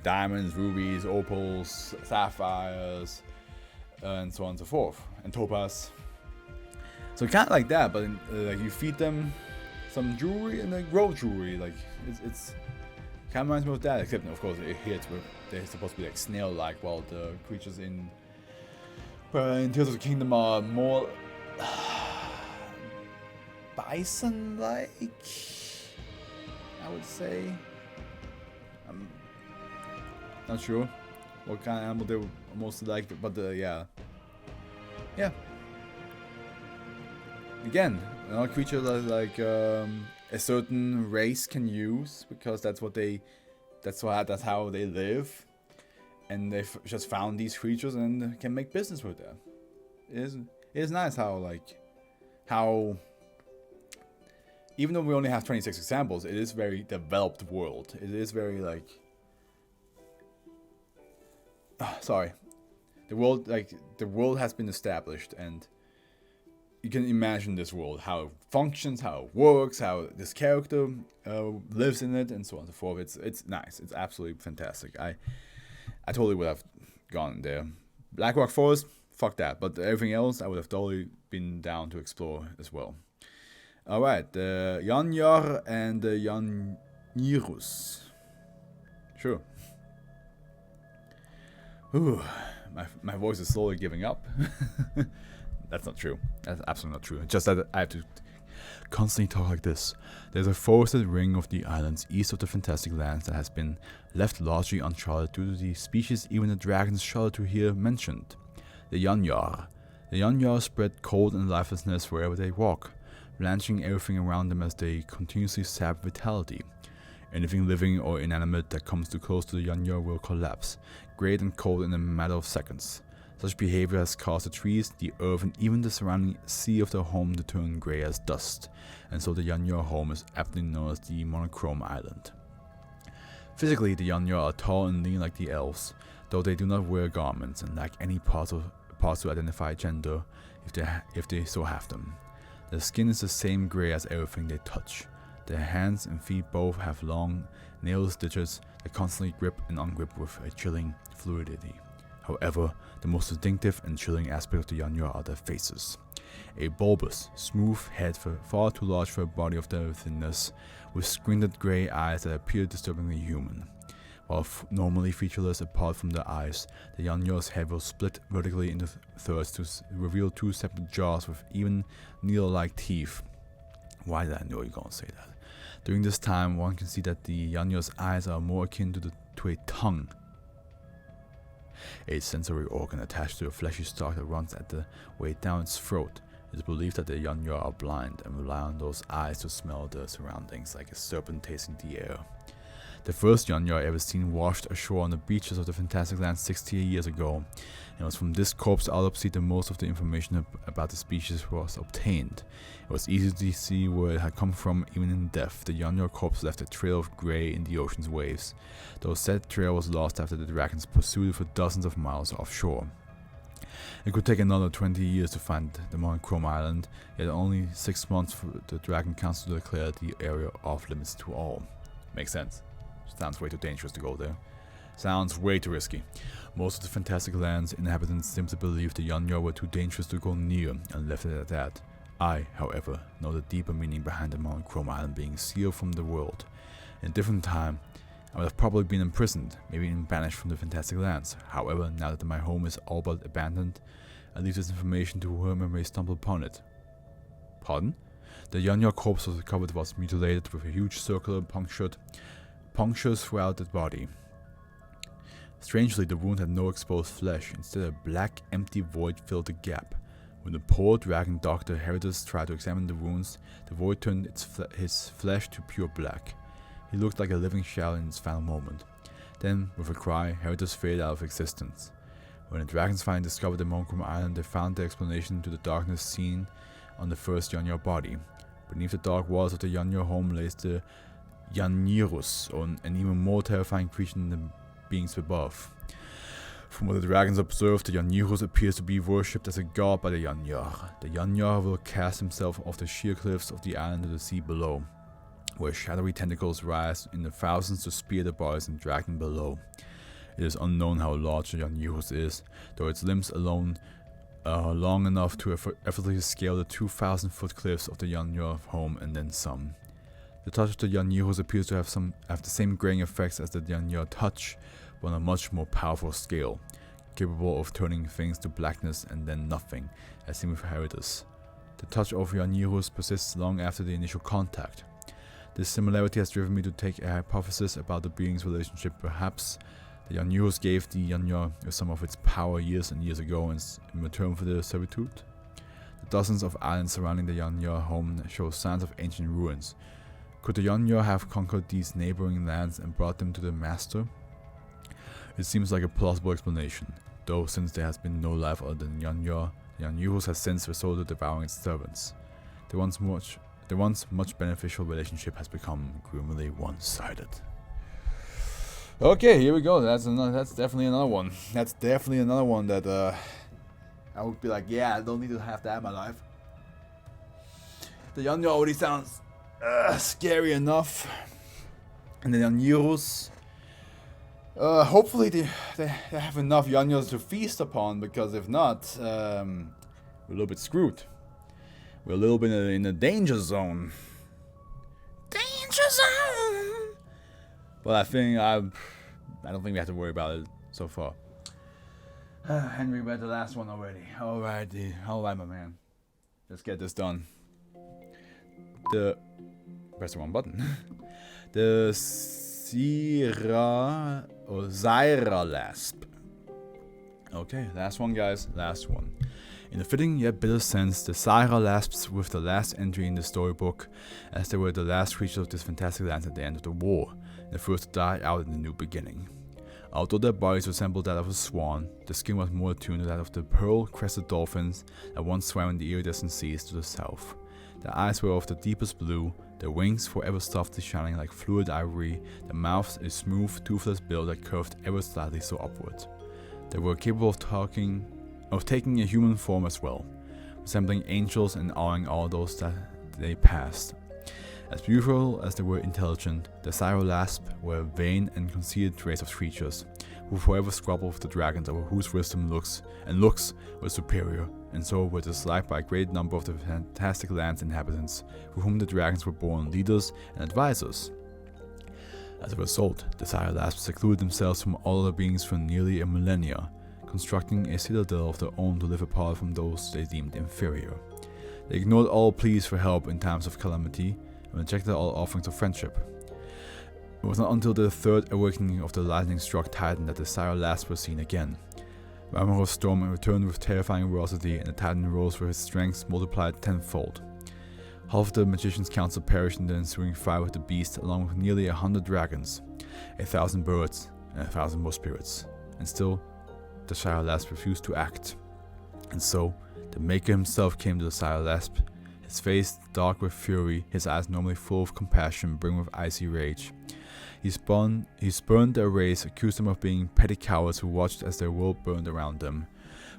diamonds, rubies, opals, sapphires, and so on and so forth, and topaz. So kind of like that, but like you feed them some jewelry and they grow jewelry. Like it's kind of reminds me of that, except of course here they're supposed to be like snail-like, while the creatures in Tears of the Kingdom are more bison-like, I would say. I'm not sure what kind of animal they were mostly like, but yeah. Again, another creature that like a certain race can use, because that's how they live, and they've just found these creatures and can make business with them. It is nice how even though we only have 26 examples, it is very developed world. It is very like the world has been established, and you can imagine this world, how it functions, how it works, how this character lives in it, and so on and so forth. It's nice. It's absolutely fantastic. I totally would have gone there. Blackrock Forest, fuck that. But everything else, I would have totally been down to explore as well. Alright, the Yanjar and the Yanirus. Sure. Ooh, my voice is slowly giving up. That's not true. That's absolutely not true. It's just that I have to constantly talk like this. There's a forested ring of the islands east of the fantastic lands that has been left largely uncharted due to the species even the dragons shudder to hear mentioned. The Yanjar. The Yanjar spread cold and lifelessness wherever they walk, blanching everything around them as they continuously sap vitality. Anything living or inanimate that comes too close to the Yanjar will collapse, grey and cold in a matter of seconds. Such behavior has caused the trees, the earth, and even the surrounding sea of their home to turn grey as dust, and so the Yanjar home is aptly known as the Monochrome Island. Physically, the Yanjar are tall and lean like the elves, though they do not wear garments and lack any parts to identify gender if they so have them. Their skin is the same grey as everything they touch. Their hands and feet both have long, nail stitches that constantly grip and ungrip with a chilling fluidity. However, the most distinctive and chilling aspect of the Yanjar are their faces. A bulbous, smooth head far too large for a body of their thinness, with squinted grey eyes that appear disturbingly human. While normally featureless apart from the eyes, the Yanjar's head will split vertically into thirds to reveal two separate jaws with even needle-like teeth. Why did I know you were going to say that? During this time, one can see that the Yanjar's eyes are more akin to a tongue, a sensory organ attached to a fleshy stalk that runs at the way down its throat. It is believed that the Yanjar are blind and rely on those eyes to smell the surroundings like a serpent tasting the air. The first Yonyor ever seen washed ashore on the beaches of the Fantastic Land 60 years ago, and it was from this corpse autopsy that most of the information about the species was obtained. It was easy to see where it had come from. Even in death, the Yonyor corpse left a trail of grey in the ocean's waves, though said trail was lost after the dragons pursued it for dozens of miles offshore. It could take another 20 years to find the Monochrome Island, yet only 6 months for the Dragon Council to declare the area off limits to all. Makes sense. Sounds way too dangerous to go there. Sounds way too risky. Most of the Fantastic Land's inhabitants simply believed the Yonyor were too dangerous to go near and left it at that. I, however, know the deeper meaning behind the Monochrome Island being sealed from the world. In a different time, I would have probably been imprisoned, maybe even banished from the Fantastic Lands. However, now that my home is all but abandoned, I leave this information to whoever may stumble upon it. Pardon? The Yonyor corpse was covered was mutilated with a huge circular punctures throughout the body. Strangely, the wound had no exposed flesh. Instead, a black, empty void filled the gap. When the poor dragon doctor Herodus tried to examine the wounds, the void turned his flesh to pure black. He looked like a living shell in its final moment. Then, with a cry, Herodus faded out of existence. When the dragons finally discovered the Monochrome Island, they found the explanation to the darkness seen on the first Yonyor body. Beneath the dark walls of the Yonyor home lays the Yanirus, an even more terrifying creature than the beings above. From what the dragons observed, the Yanirus appears to be worshipped as a god by the Yonyor. The Yonyor will cast himself off the sheer cliffs of the island to the sea below, where shadowy tentacles rise in the thousands to spear the bodies and drag them below. It is unknown how large the Yanirus is, though its limbs alone are long enough to effortlessly scale the 2,000-foot cliffs of the Yonyor home and then some. The touch of the Yanirus appears to have the same graying effects as the Yonyor touch, but on a much more powerful scale, capable of turning things to blackness and then nothing, as seen with Herodus. The touch of Yanirus persists long after the initial contact. This similarity has driven me to take a hypothesis about the being's relationship. Perhaps the Yanirus gave the Yonyor some of its power years and years ago in return for their servitude. The dozens of islands surrounding the Yonyor home show signs of ancient ruins. Could the Yonyor have conquered these neighboring lands and brought them to the master? It seems like a plausible explanation, though since there has been no life other than Yonyor, the Yanirus has since resorted to devouring its servants. The once much beneficial relationship has become grimly one-sided. Okay, here we go. That's definitely another one. That's definitely another one that I would be like, yeah, I don't need to have that in my life. The Yonyor already sounds scary enough, and the Yanirus, hopefully they have enough Yonyors to feast upon, because if not, we're a little bit screwed. We're a little bit in a danger zone. Danger zone! But I don't think we have to worry about it so far. Henry read the last one already. Alright, my man. Let's get this done. Press the wrong button. The Ziira'lasp. Okay, last one, guys. Last one. In a fitting yet bitter sense, the Ziira'lasps were the last entry in the storybook, as they were the last creatures of this fantastic land at the end of the war, and the first to die out in the new beginning. Although their bodies resembled that of a swan, the skin was more attuned to that of the pearl-crested dolphins that once swam in the iridescent seas to the south. Their eyes were of the deepest blue, their wings forever softly shining like fluid ivory, their mouths a smooth, toothless bill that curved ever slightly so upward. They were capable of taking a human form as well, resembling angels and awing all those that they passed. As beautiful as they were intelligent, the Ziira'lasp were a vain and conceited race of creatures, who forever squabbled with the dragons over whose wisdom looks were superior, and so were disliked by a great number of the fantastic land's inhabitants, for whom the dragons were born leaders and advisors. As a result, the Ziira'lasp secluded themselves from all other beings for nearly a millennia, constructing a citadel of their own to live apart from those they deemed inferior. They ignored all pleas for help in times of calamity, and rejected all offerings of friendship. It was not until the third awakening of the lightning-struck Titan that the Ziira'lasp were seen again. Ramorous storm returned with terrifying ferocity, and the Titan rose with his strength multiplied tenfold. Half of the Magician's Council perished in the ensuing fight with the beast, along with nearly 100 dragons. 1,000 birds, and 1,000 more spirits. And still, the Ziira'lasp refused to act. And so, the Maker himself came to the Ziira'lasp, his face dark with fury, his eyes normally full of compassion, brimming with icy rage. He spurned their race, accused them of being petty cowards who watched as their world burned around them.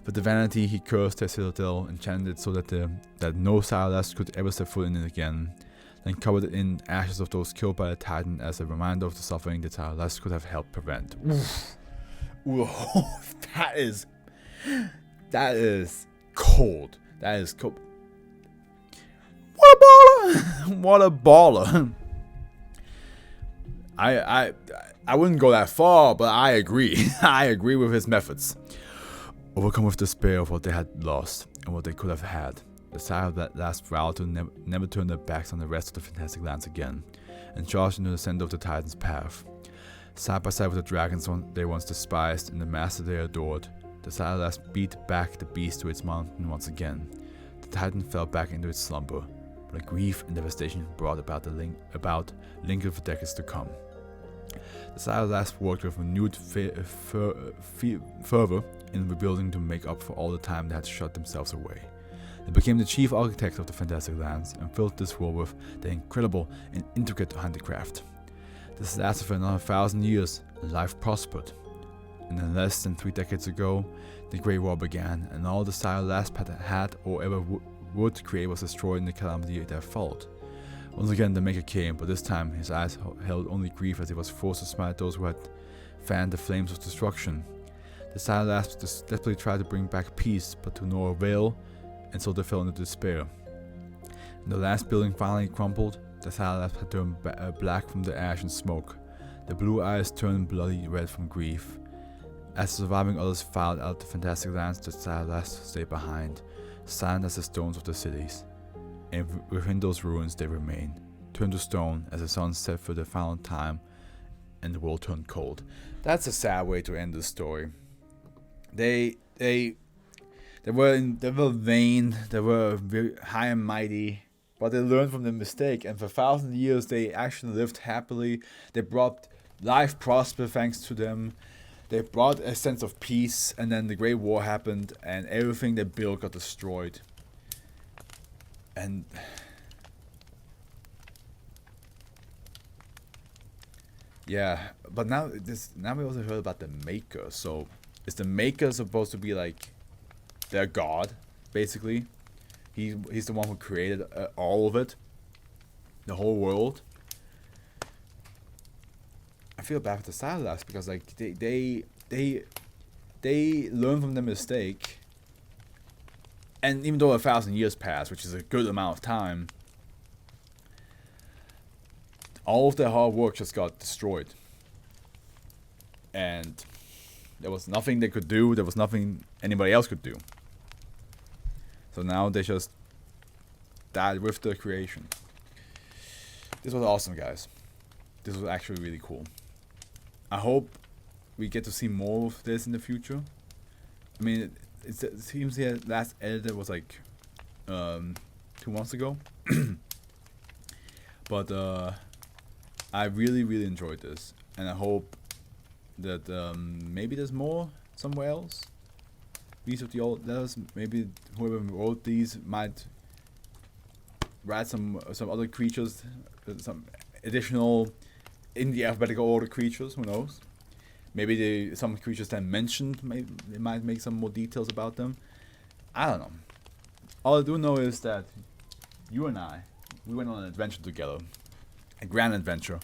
For the vanity, he cursed their citadel, enchanted it so that no Ziira'lasp could ever step foot in it again, then covered it in ashes of those killed by the Titan as a reminder of the suffering the Ziira'lasp could have helped prevent. Whoa, that is cold. That is cold. What a baller! What a baller! I wouldn't go that far, but I agree. I agree with his methods. Overcome with despair of what they had lost and what they could have had, the Ziira'lasp vowed to never turn their backs on the rest of the fantastic lands again, and charged into the center of the Titan's path. Side by side with the dragons they once despised and the master they adored, the Ziira'lasp beat back the beast to its mountain once again. The Titan fell back into its slumber, but the grief and devastation brought about lingered for decades to come. The Ziira'lasp worked with renewed fervor in rebuilding to make up for all the time they had shut themselves away. They became the chief architects of the fantastic lands and filled this world with their incredible and intricate handicraft. This lasted for another 1,000 years, and life prospered. And then less than 3 decades ago, the Great War began, and all the Ziira'lasp had or ever would create was destroyed in the calamity that followed. Once again the Maker came, but this time his eyes held only grief as he was forced to smite those who had fanned the flames of destruction. The Ziira'lasp desperately tried to bring back peace, but to no avail, and so they fell into despair. When the last building finally crumbled, the Ziira'lasp had turned black from the ash and smoke. The blue eyes turned bloody red from grief. As the surviving others filed out the fantastic lands, the Ziira'lasp stayed behind, silent as the stones of the cities. And within those ruins they remain, turned to stone as the sun set for the final time and the world turned cold. That's a sad way to end the story. They were vain, they were very high and mighty, but they learned from their mistake, and for 1,000 years they actually lived happily. They brought life prosper thanks to them. They brought a sense of peace, and then the Great War happened and everything they built got destroyed. And yeah, but now we also heard about the Maker. So is the Maker supposed to be like their god, basically? He's the one who created all of it, the whole world. I feel bad for the Ziira'lasp because like they learn from their mistake. And even though 1,000 years passed, which is a good amount of time, all of their hard work just got destroyed. And there was nothing they could do. There was nothing anybody else could do. So now they just died with the creation. This was awesome, guys. This was actually really cool. I hope we get to see more of this in the future. I mean, it seems the last edited was like 2 months ago. But I really enjoyed this, and I hope that maybe there's more somewhere else. These of the old letters, maybe whoever wrote these might write some other creatures, some additional in the alphabetical order creatures. Who knows? Maybe some creatures then mentioned, they might make some more details about them. I don't know. All I do know is that you and we went on an adventure together. A grand adventure.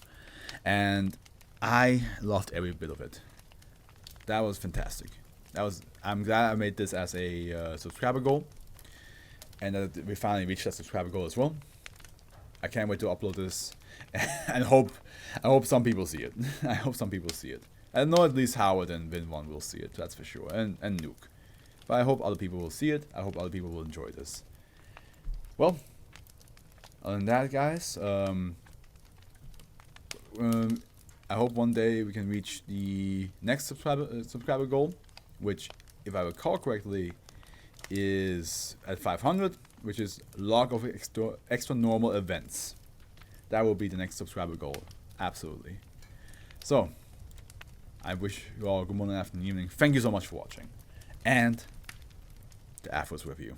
And I loved every bit of it. That was fantastic. I'm glad I made this as a subscriber goal. And that we finally reached that subscriber goal as well. I can't wait to upload this. And I hope some people see it. I hope some people see it. I know at least Howard and Vin1 will see it, that's for sure, and Nuke. But I hope other people will see it. I hope other people will enjoy this. Well, other than that, guys, I hope one day we can reach the next subscriber goal, which, if I recall correctly, is at 500, which is log of extra normal events. That will be the next subscriber goal, absolutely. So, I wish you all good morning, afternoon, evening. Thank you so much for watching. And the Afro's with you.